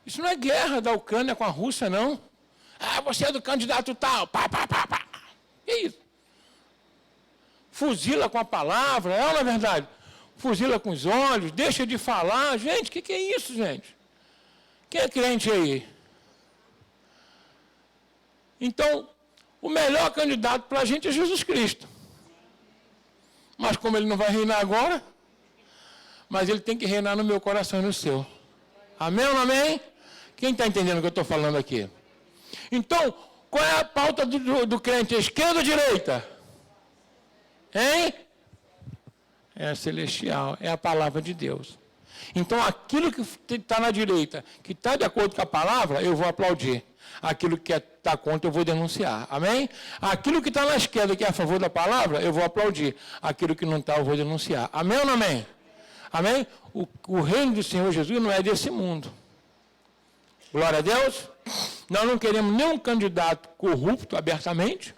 Isso não é guerra da Ucrânia com a Rússia, não. Ah, você é do candidato tal. Pá, pá, pá, pá. Que isso? Fuzila com a palavra, é ou não é verdade? Fuzila com os olhos, deixa de falar. Gente, o que é isso, gente? Quem é crente aí? Então, o melhor candidato para a gente é Jesus Cristo. Mas como ele não vai reinar agora, mas ele tem que reinar no meu coração e no seu. Amém ou não amém? Quem está entendendo o que eu estou falando aqui? Então, qual é a pauta do crente? Esquerda ou direita? Hein? É a celestial, é a palavra de Deus. Então, aquilo que está na direita, que está de acordo com a palavra, eu vou aplaudir. Aquilo que está contra, eu vou denunciar. Amém? Aquilo que está na esquerda, que é a favor da palavra, eu vou aplaudir. Aquilo que não está, eu vou denunciar. Amém ou não amém? Amém? O reino do Senhor Jesus não é desse mundo. Glória a Deus. Nós não queremos nenhum candidato corrupto abertamente,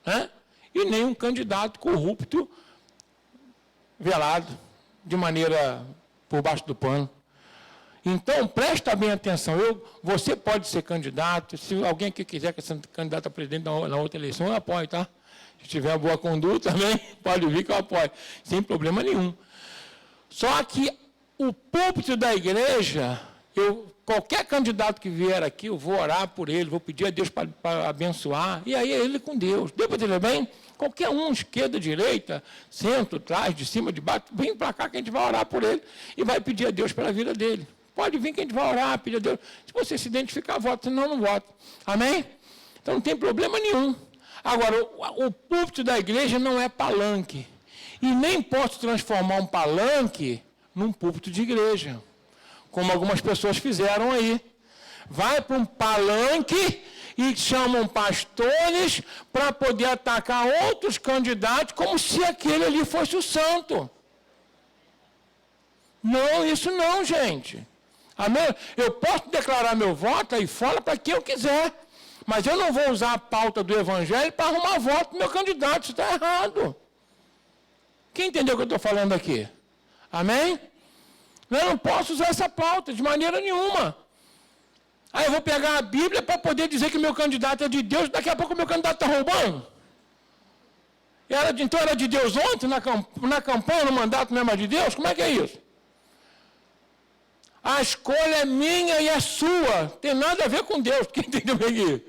né? E nenhum candidato corrupto velado, de maneira por baixo do pano. Então, presta bem atenção. Você pode ser candidato. Se alguém que quiser ser candidato a presidente na outra eleição, eu apoio, tá? Se tiver boa conduta também, pode vir que eu apoio. Sem problema nenhum. Só que o púlpito da igreja, qualquer candidato que vier aqui, eu vou orar por ele, vou pedir a Deus para abençoar. E aí é ele com Deus. Deu para entender bem? Qualquer um, esquerda, direita, centro, trás, de cima, de baixo, vem para cá que a gente vai orar por ele e vai pedir a Deus pela vida dele. Pode vir que a gente vai orar, pedir a Deus. Se você se identificar, vota, senão não vota. Amém? Então não tem problema nenhum. Agora, o púlpito da igreja não é palanque. E nem posso transformar um palanque num púlpito de igreja, como algumas pessoas fizeram aí. Vai para um palanque e chamam pastores para poder atacar outros candidatos como se aquele ali fosse o santo. Não, isso não, gente. Amém? Eu posso declarar meu voto aí fora para quem eu quiser, mas eu não vou usar a pauta do evangelho para arrumar voto do meu candidato, isso está errado. Quem entendeu o que eu estou falando aqui? Amém? Eu não posso usar essa pauta de maneira nenhuma. Aí eu vou pegar a Bíblia para poder dizer que meu candidato é de Deus, daqui a pouco o meu candidato está roubando. Então era de Deus ontem, na campanha, no mandato mesmo de Deus? Como é que é isso? A escolha é minha e é sua. Tem nada a ver com Deus. Quem entendeu aqui?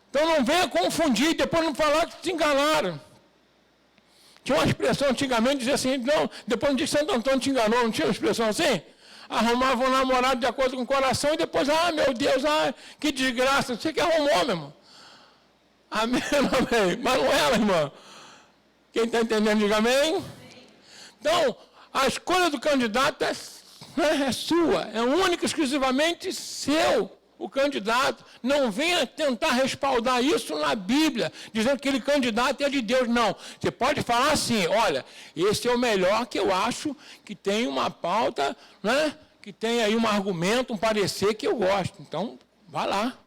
Então não venha confundir, depois não falar que te enganaram. Tinha uma expressão antigamente, dizia assim, não, depois não diz que Santo Antônio te enganou, não tinha uma expressão assim? Arrumava um namorado de acordo com o coração e depois, meu Deus, que desgraça, você que arrumou, meu irmão. Amém, amém. Mas não era, irmão. Quem está entendendo, diga amém. Então, a escolha do candidato é sua, é única e exclusivamente seu, o candidato. Não venha tentar respaldar isso na Bíblia, dizendo que aquele candidato é de Deus. Não, você pode falar assim, olha, esse é o melhor que eu acho, que tem uma pauta, né, que tem aí um argumento, um parecer que eu gosto. Então, vai lá,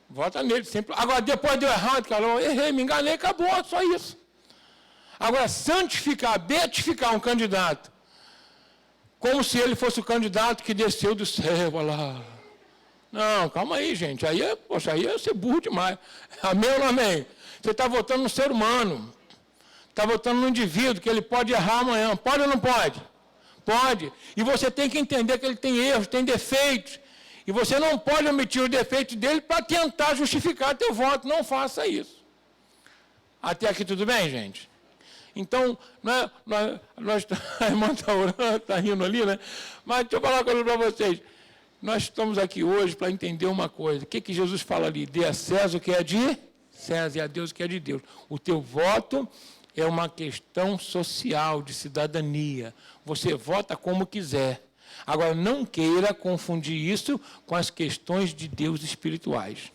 vota nele. Sempre. Agora, depois deu errado, cara, eu errei, me enganei, acabou, só isso. Agora, santificar, beatificar um candidato, como se ele fosse o candidato que desceu do céu, olha lá. Não, calma aí, gente. Aí é ser burro demais. Amém ou não amém? Você está votando no ser humano. Está votando no indivíduo, que ele pode errar amanhã. Pode ou não pode? Pode. E você tem que entender que ele tem erros, tem defeitos. E você não pode omitir os defeitos dele para tentar justificar teu voto. Não faça isso. Até aqui tudo bem, gente? Então, a irmã está orando, está rindo ali, né? Mas deixa eu falar uma coisa para vocês. Nós estamos aqui hoje para entender uma coisa. O que Jesus fala ali? Dê a César o que é de César e a Deus o que é de Deus. O teu voto é uma questão social, de cidadania. Você vota como quiser. Agora, não queira confundir isso com as questões de Deus espirituais.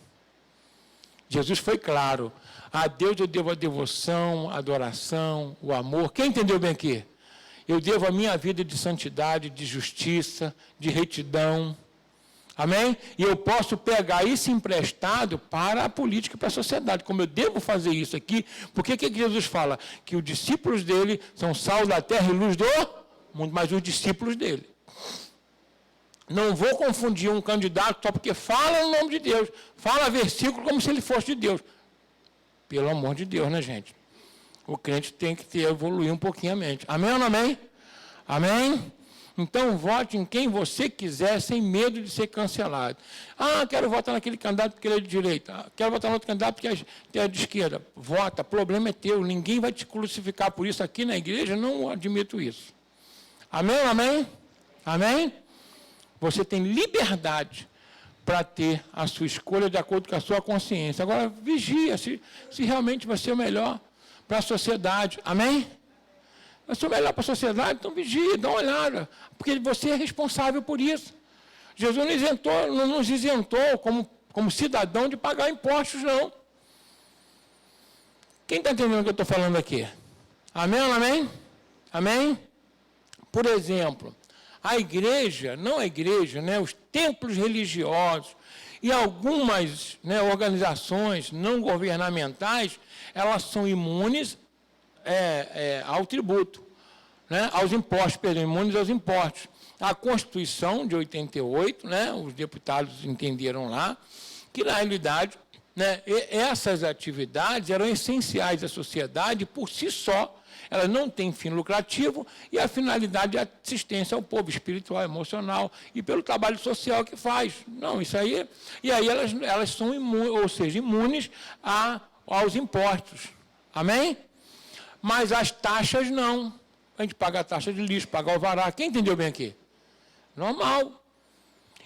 Jesus foi claro. A Deus eu devo a devoção, a adoração, o amor. Quem entendeu bem aqui? Eu devo a minha vida de santidade, de justiça, de retidão. Amém? E eu posso pegar isso emprestado para a política e para a sociedade, como eu devo fazer isso aqui, porque o que Jesus fala? Que os discípulos dele são sal da terra e luz do mundo, mas os discípulos dele. Não vou confundir um candidato só porque fala no nome de Deus, fala versículo como se ele fosse de Deus. Pelo amor de Deus, né, gente? O crente tem que evoluir um pouquinho a mente. Amém ou não amém? Amém? Então, vote em quem você quiser, sem medo de ser cancelado. Quero votar naquele candidato porque ele é de direita. Quero votar no outro candidato porque é de esquerda. Vota, problema é teu. Ninguém vai te crucificar por isso aqui na igreja, não admito isso. Amém ou amém? Amém? Você tem liberdade para ter a sua escolha de acordo com a sua consciência. Agora, vigia se realmente vai ser o melhor para a sociedade. Amém? Vai ser o melhor para a sociedade, então vigie, dá uma olhada. Porque você é responsável por isso. Jesus não nos isentou como cidadão de pagar impostos, não. Quem está entendendo o que eu estou falando aqui? Amém ou não amém? Amém? Por exemplo, a igreja, não a igreja, né, os templos religiosos e algumas, né, organizações não governamentais, elas são imunes ao tributo, né, aos impostos, imunes aos impostos. A Constituição de 88, né, os deputados entenderam lá, que na realidade, né, essas atividades eram essenciais à sociedade por si só. Elas não têm fim lucrativo e a finalidade é assistência ao povo espiritual, emocional e pelo trabalho social que faz. Não, isso aí... E aí elas são imunes aos impostos. Amém? Mas as taxas não. A gente paga a taxa de lixo, paga o alvará. Quem entendeu bem aqui? Normal.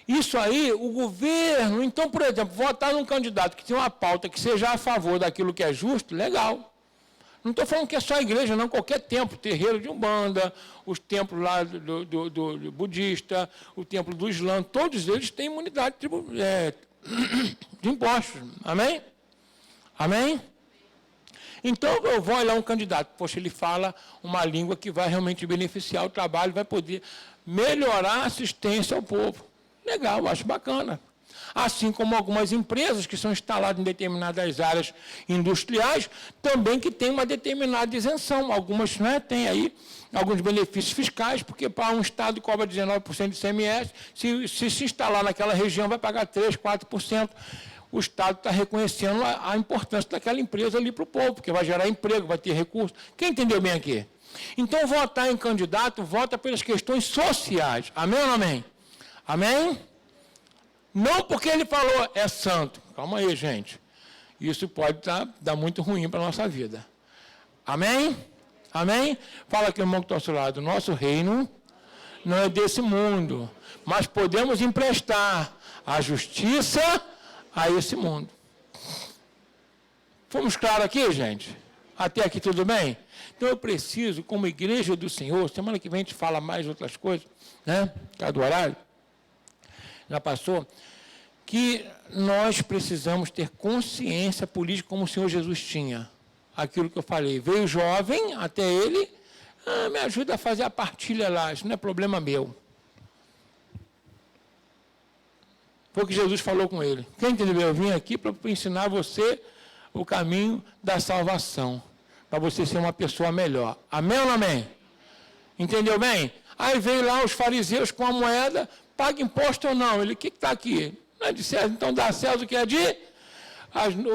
Isso aí, o governo... Então, por exemplo, votar num candidato que tem uma pauta que seja a favor daquilo que é justo, legal. Não estou falando que é só a igreja, não. Qualquer templo, terreiro de Umbanda, os templos lá do budista, o templo do Islã, todos eles têm imunidade de impostos. Amém? Amém? Então, eu vou olhar um candidato. Poxa, ele fala uma língua que vai realmente beneficiar o trabalho, vai poder melhorar a assistência ao povo. Legal, eu acho bacana. Assim como algumas empresas que são instaladas em determinadas áreas industriais, também que têm uma determinada isenção. Algumas, né, têm aí alguns benefícios fiscais, porque para um estado cobra 19% de ICMS, se instalar naquela região vai pagar 3%, 4%. O Estado está reconhecendo a importância daquela empresa ali para o povo, porque vai gerar emprego, vai ter recurso. Quem entendeu bem aqui? Então, votar em candidato, vota pelas questões sociais. Amém ou não amém? Amém? Não porque ele falou, é santo. Calma aí, gente. Isso pode dar muito ruim para a nossa vida. Amém? Amém? Fala aqui, irmão, que está ao seu lado. Nosso reino não é desse mundo, mas podemos emprestar a justiça a esse mundo. Fomos claros aqui, gente? Até aqui tudo bem? Então eu preciso, como igreja do Senhor, semana que vem a gente fala mais outras coisas, né? Cada horário. Já passou? Que nós precisamos ter consciência política como o Senhor Jesus tinha. Aquilo que eu falei. Veio jovem até ele, me ajuda a fazer a partilha lá, isso não é problema meu. Foi o que Jesus falou com ele. Quem entendeu? Eu vim aqui para ensinar você o caminho da salvação, para você ser uma pessoa melhor. Amém ou não amém? Entendeu bem? Aí veio lá os fariseus com a moeda, paga imposto ou não? Ele, o que está aqui? Não é de César, então dá a César o que é de?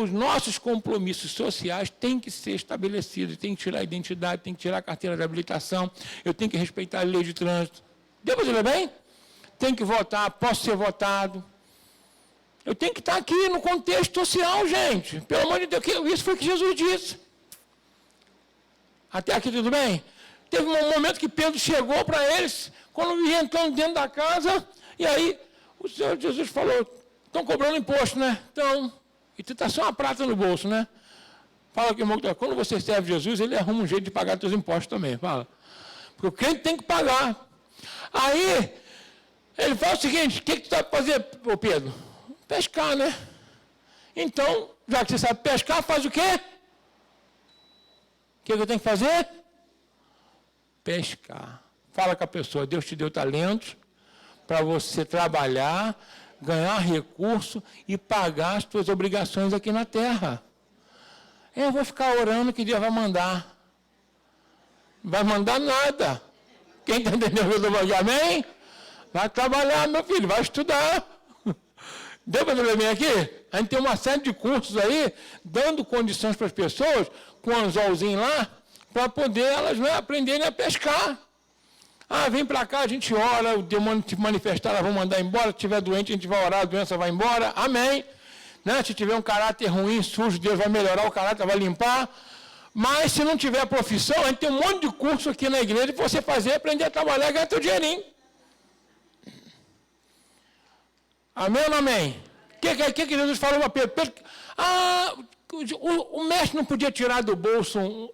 Os nossos compromissos sociais têm que ser estabelecidos, tem que tirar a identidade, tem que tirar a carteira de habilitação, eu tenho que respeitar a lei de trânsito. Deu para entender bem? Tem que votar, posso ser votado. Eu tenho que estar aqui no contexto social, gente. Pelo amor de Deus, isso foi o que Jesus disse. Até aqui tudo bem? Teve um momento que Pedro chegou para eles, quando ia entrando dentro da casa, e aí o Senhor Jesus falou, estão cobrando imposto, né? Então, e tu está só uma prata no bolso, né? Fala aqui, irmão, quando você serve Jesus, ele arruma um jeito de pagar seus impostos também, fala. Porque o crente tem que pagar. Aí, ele fala o seguinte, o que tu sabe fazer, Pedro? Pescar, né? Então, já que você sabe pescar, faz o quê? O que eu tenho que fazer? Pescar. Fala com a pessoa, Deus te deu talentos para você trabalhar, ganhar recurso e pagar as suas obrigações aqui na terra. Eu vou ficar orando que Deus vai mandar. Não vai mandar nada. Quem está entendendo o que eu estou falando? Amém? Vai trabalhar, meu filho, vai estudar. Deu para entender bem aqui? A gente tem uma série de cursos aí, dando condições para as pessoas, com um anzolzinho lá, para poder elas, né, aprenderem a pescar. Ah, vem para cá, a gente ora, o demônio te manifestar, elas vão mandar embora, se estiver doente, a gente vai orar, a doença vai embora, amém. Né? Se tiver um caráter ruim, sujo, Deus vai melhorar o caráter, vai limpar. Mas se não tiver profissão, a gente tem um monte de curso aqui na igreja para você fazer, aprender a trabalhar e ganhar teu dinheirinho. Amém ou não amém? O que Jesus falou para Pedro? O mestre não podia tirar do bolso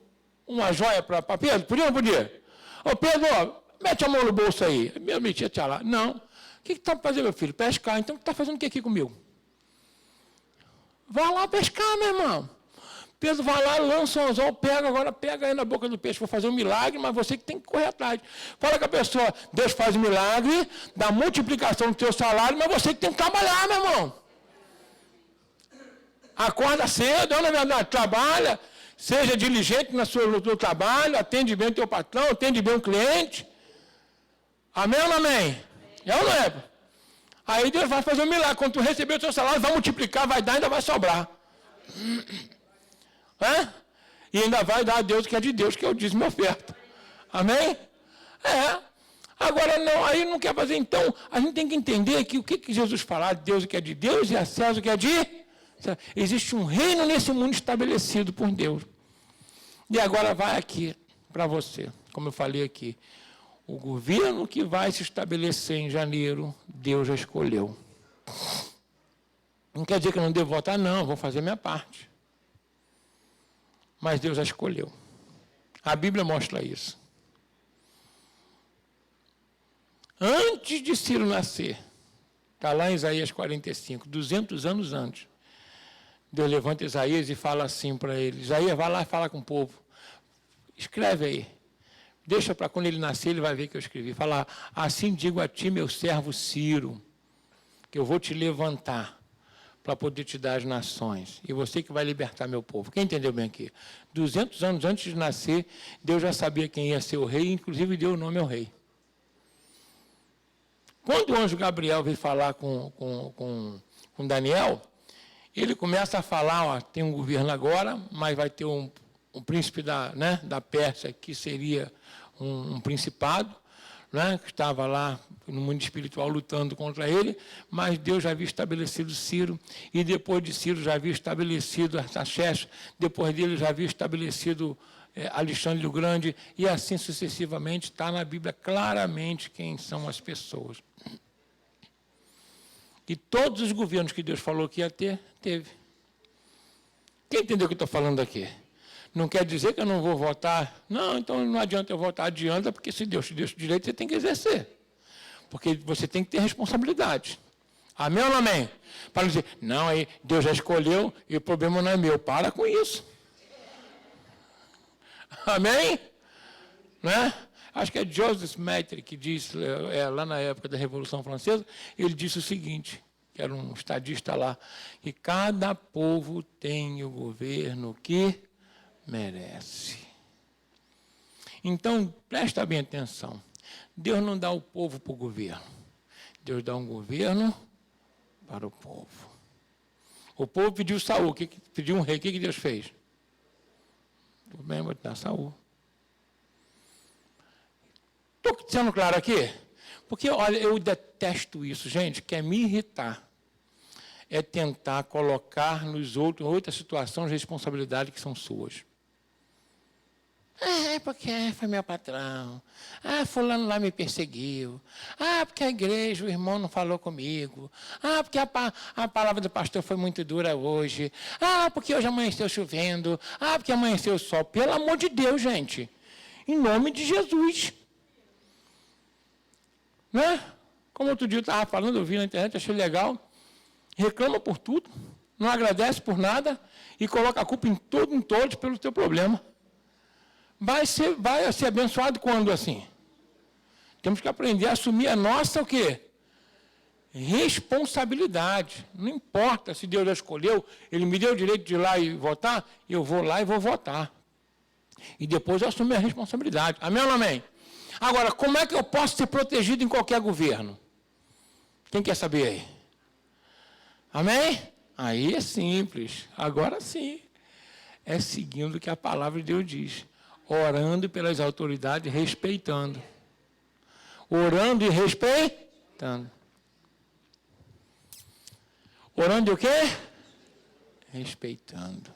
uma joia para Pedro? Podia ou não podia? Ô Pedro, mete a mão no bolso aí. Eu metia lá. Não. O que está fazendo, meu filho? Pescar. Então, está fazendo o que aqui comigo? Vai lá pescar, meu irmão. Pedro vai lá, lança um anzol, pega aí na boca do peixe, vou fazer um milagre, mas você que tem que correr atrás. Fala com a pessoa, Deus faz milagre, dá multiplicação do teu salário, mas você que tem que trabalhar, meu irmão. Acorda cedo, na verdade, trabalha, seja diligente no seu trabalho, atende bem o teu patrão, atende bem o cliente. Amém ou não amém? É ou não é? Aí Deus vai fazer um milagre, quando tu receber o teu salário, vai multiplicar, vai dar, ainda vai sobrar. E ainda vai dar a Deus que é de Deus, que é o dízimo e oferta. Amém? Agora não, aí não quer fazer. Então, a gente tem que entender que o que Jesus falar, Deus que é de Deus e a César que é de... Existe um reino nesse mundo estabelecido por Deus. E agora vai aqui para você, como eu falei aqui. O governo que vai se estabelecer em janeiro, Deus já escolheu. Não quer dizer que eu não devo votar, não, vou fazer minha parte. Mas Deus já escolheu. A Bíblia mostra isso. Antes de Ciro nascer, Está lá em Isaías 45, 200 anos antes. Deus levanta Isaías e fala assim para ele. Isaías, vai lá e fala com o povo. Escreve aí. Deixa para quando ele nascer, ele vai ver que eu escrevi. Fala, assim digo a ti, meu servo Ciro, que eu vou te levantar para poder te dar as nações. E você que vai libertar meu povo. Quem entendeu bem aqui? 200 anos antes de nascer, Deus já sabia quem ia ser o rei, inclusive deu o nome ao rei. Quando o anjo Gabriel veio falar com Daniel, ele começa a falar, ó, tem um governo agora, mas vai ter um príncipe da Pérsia, que seria um principado, né, que estava lá no mundo espiritual lutando contra ele, mas Deus já havia estabelecido Ciro, e depois de Ciro já havia estabelecido Artaxerxes, depois dele já havia estabelecido Alexandre o Grande, e assim sucessivamente. Está na Bíblia claramente quem são as pessoas. E todos os governos que Deus falou que ia ter, teve. Quem entendeu o que eu estou falando aqui? Não quer dizer que eu não vou votar. Não, então não adianta eu votar. Adianta, porque se Deus te deu o direito, você tem que exercer. Porque você tem que ter responsabilidade. Amém ou não amém? Para não dizer, não, aí Deus já escolheu e o problema não é meu. Para com isso. Amém? Né? Acho que é Joseph Maitri que diz, lá na época da Revolução Francesa, ele disse o seguinte, que era um estadista lá, que cada povo tem o governo que merece. Então, presta bem atenção. Deus não dá o povo para o governo. Deus dá um governo para o povo. O povo pediu Saul, pediu um rei. O que Deus fez? Tudo bem, vou te dar Saul. Estou sendo claro aqui? Porque, olha, eu detesto isso, gente, quer me irritar. É tentar colocar nos outros, em outra situação, as responsabilidades que são suas. Porque foi meu patrão. Fulano lá me perseguiu. Porque a igreja, o irmão não falou comigo. Porque a palavra do pastor foi muito dura hoje. Porque hoje amanheceu chovendo. Porque amanheceu o sol. Pelo amor de Deus, gente. Em nome de Jesus. Né? Como outro dia eu estava falando, eu vi na internet, achei legal. Reclama por tudo, não agradece por nada e coloca a culpa em todos pelo teu problema. Vai ser abençoado quando assim? Temos que aprender a assumir a nossa o quê? Responsabilidade. Não importa se Deus já escolheu, Ele me deu o direito de ir lá e votar, eu vou lá e vou votar. E depois eu assumo a responsabilidade. Amém ou não amém? Agora, como é que eu posso ser protegido em qualquer governo? Quem quer saber aí? Amém? Aí é simples. Agora sim. É seguindo o que a palavra de Deus diz. Orando pelas autoridades, respeitando. Orando e respeitando. Orando e o quê? Respeitando.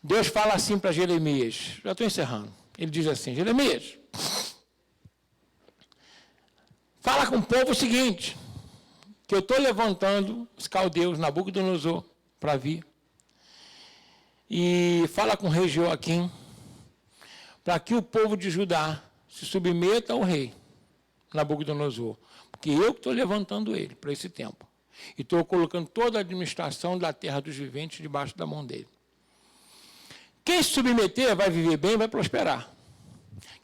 Deus fala assim para Jeremias. Já estou encerrando. Ele diz assim, Jeremias, fala com o povo o seguinte, que eu estou levantando os caldeus, Nabucodonosor, para vir. E fala com o rei Joaquim, para que o povo de Judá se submeta ao rei Nabucodonosor. Porque eu que estou levantando ele para esse tempo. E estou colocando toda a administração da terra dos viventes debaixo da mão dele. Quem se submeter vai viver bem, vai prosperar.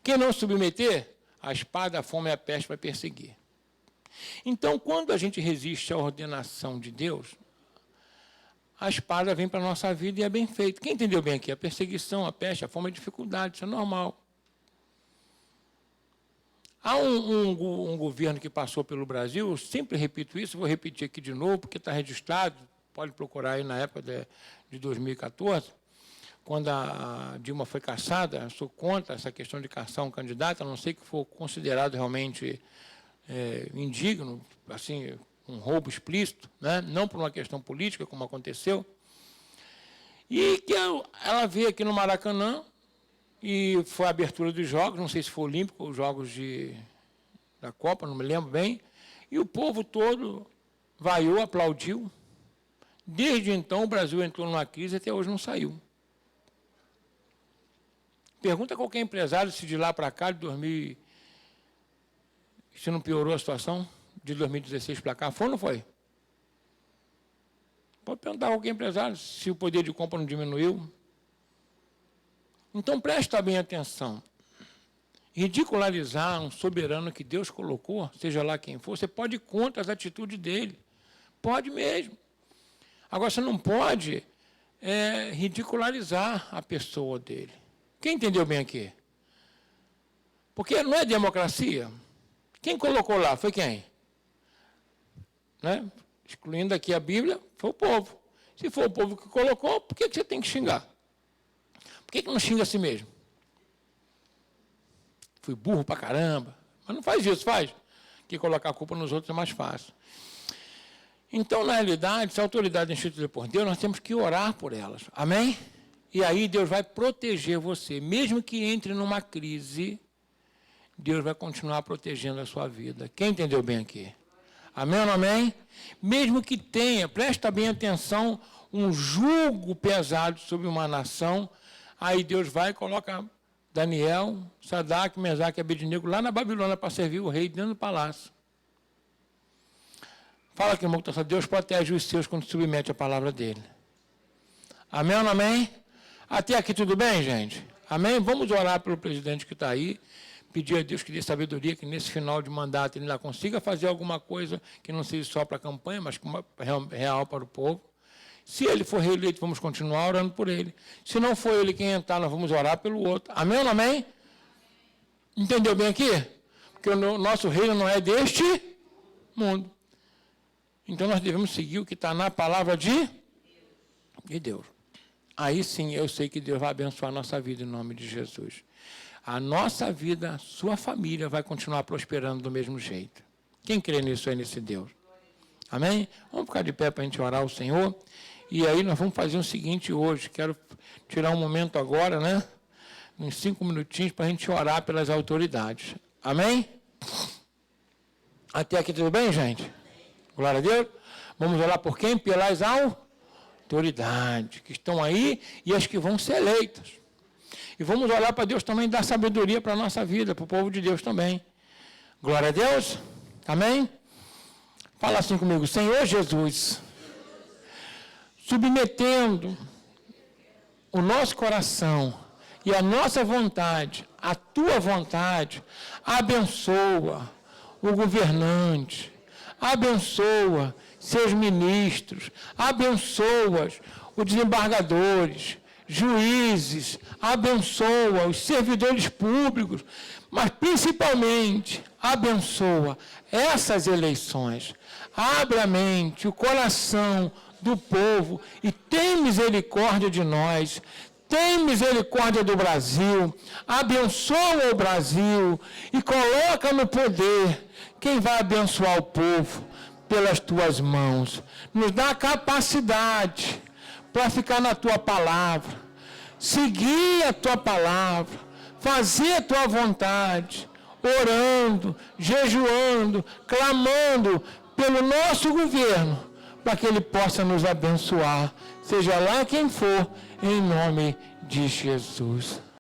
Quem não se submeter, a espada, a fome e a peste vai perseguir. Então, quando a gente resiste à ordenação de Deus, a espada vem para a nossa vida e é bem feito. Quem entendeu bem aqui? A perseguição, a peste, a fome, a dificuldade, isso é normal. Há um governo que passou pelo Brasil, eu sempre repito isso, vou repetir aqui de novo, porque está registrado, pode procurar aí na época de 2014, quando a Dilma foi cassada, eu sou contra essa questão de caçar um candidato, a não ser que for considerado realmente indigno, assim, um roubo explícito, né? Não por uma questão política, como aconteceu. E que ela veio aqui no Maracanã, e foi a abertura dos jogos, não sei se foi olímpico, os jogos da Copa, não me lembro bem, e o povo todo vaiou, aplaudiu. Desde então, o Brasil entrou numa crise e até hoje não saiu. Pergunta a qualquer empresário se de lá para cá, de 2000, se não piorou a situação. de 2016 para cá, foi ou não foi? Pode perguntar a qualquer empresário se o poder de compra não diminuiu. Então, presta bem atenção. Ridicularizar um soberano que Deus colocou, seja lá quem for, você pode ir contra as atitudes dele. Pode mesmo. Agora, você não pode ridicularizar a pessoa dele. Quem entendeu bem aqui? Porque não é democracia. Quem colocou lá? Foi quem? Né? Excluindo aqui a Bíblia, foi o povo. Se for o povo que colocou, por que você tem que xingar? Por que não xinga a si mesmo? Fui burro pra caramba. Mas não faz isso, faz. Que colocar a culpa nos outros é mais fácil. Então, na realidade, se a autoridade é instituída por Deus, nós temos que orar por elas. Amém? E aí Deus vai proteger você. Mesmo que entre numa crise, Deus vai continuar protegendo a sua vida. Quem entendeu bem aqui? Amém ou não amém? Mesmo que tenha, presta bem atenção, um jugo pesado sobre uma nação, aí Deus vai e coloca Daniel, Sadraque, Mesaque e Abednego lá na Babilônia para servir o rei dentro do palácio. Fala que, irmão, que Deus protege os seus quando submete a palavra dele. Amém ou não amém? Até aqui tudo bem, gente? Amém? Vamos orar pelo presidente que está aí, pedir a Deus que dê sabedoria, que nesse final de mandato ele ainda consiga fazer alguma coisa que não seja só para a campanha, mas real para o povo. Se ele for reeleito, vamos continuar orando por ele. Se não for ele quem entrar, nós vamos orar pelo outro. Amém ou não amém? Entendeu bem aqui? Porque o nosso reino não é deste mundo. Então nós devemos seguir o que está na palavra de Deus. Aí sim eu sei que Deus vai abençoar a nossa vida em nome de Jesus. A nossa vida, a sua família vai continuar prosperando do mesmo jeito. Quem crê nisso aí, nesse Deus? Amém? Vamos ficar de pé para a gente orar ao Senhor. E aí nós vamos fazer o seguinte hoje. Quero tirar um momento agora, né? Uns 5 minutinhos para a gente orar pelas autoridades. Amém? Até aqui tudo bem, gente? Glória a Deus. Vamos orar por quem? Pelas autoridades que estão aí e as que vão ser eleitas. E vamos orar para Deus também dar sabedoria para a nossa vida, para o povo de Deus também. Glória a Deus. Amém? Fala assim comigo. Senhor Jesus, submetendo o nosso coração e a nossa vontade, a tua vontade, abençoa o governante, abençoa seus ministros, abençoa os desembargadores, juízes, abençoa os servidores públicos, mas principalmente abençoa essas eleições. Abre a mente, o coração do povo e tem misericórdia de nós. Tem misericórdia do Brasil, abençoa o Brasil e coloca no poder quem vai abençoar o povo pelas tuas mãos. Nos dá capacidade para ficar na tua palavra, seguir a tua palavra, fazer a tua vontade, orando, jejuando, clamando pelo nosso governo, para que ele possa nos abençoar, seja lá quem for, em nome de Jesus.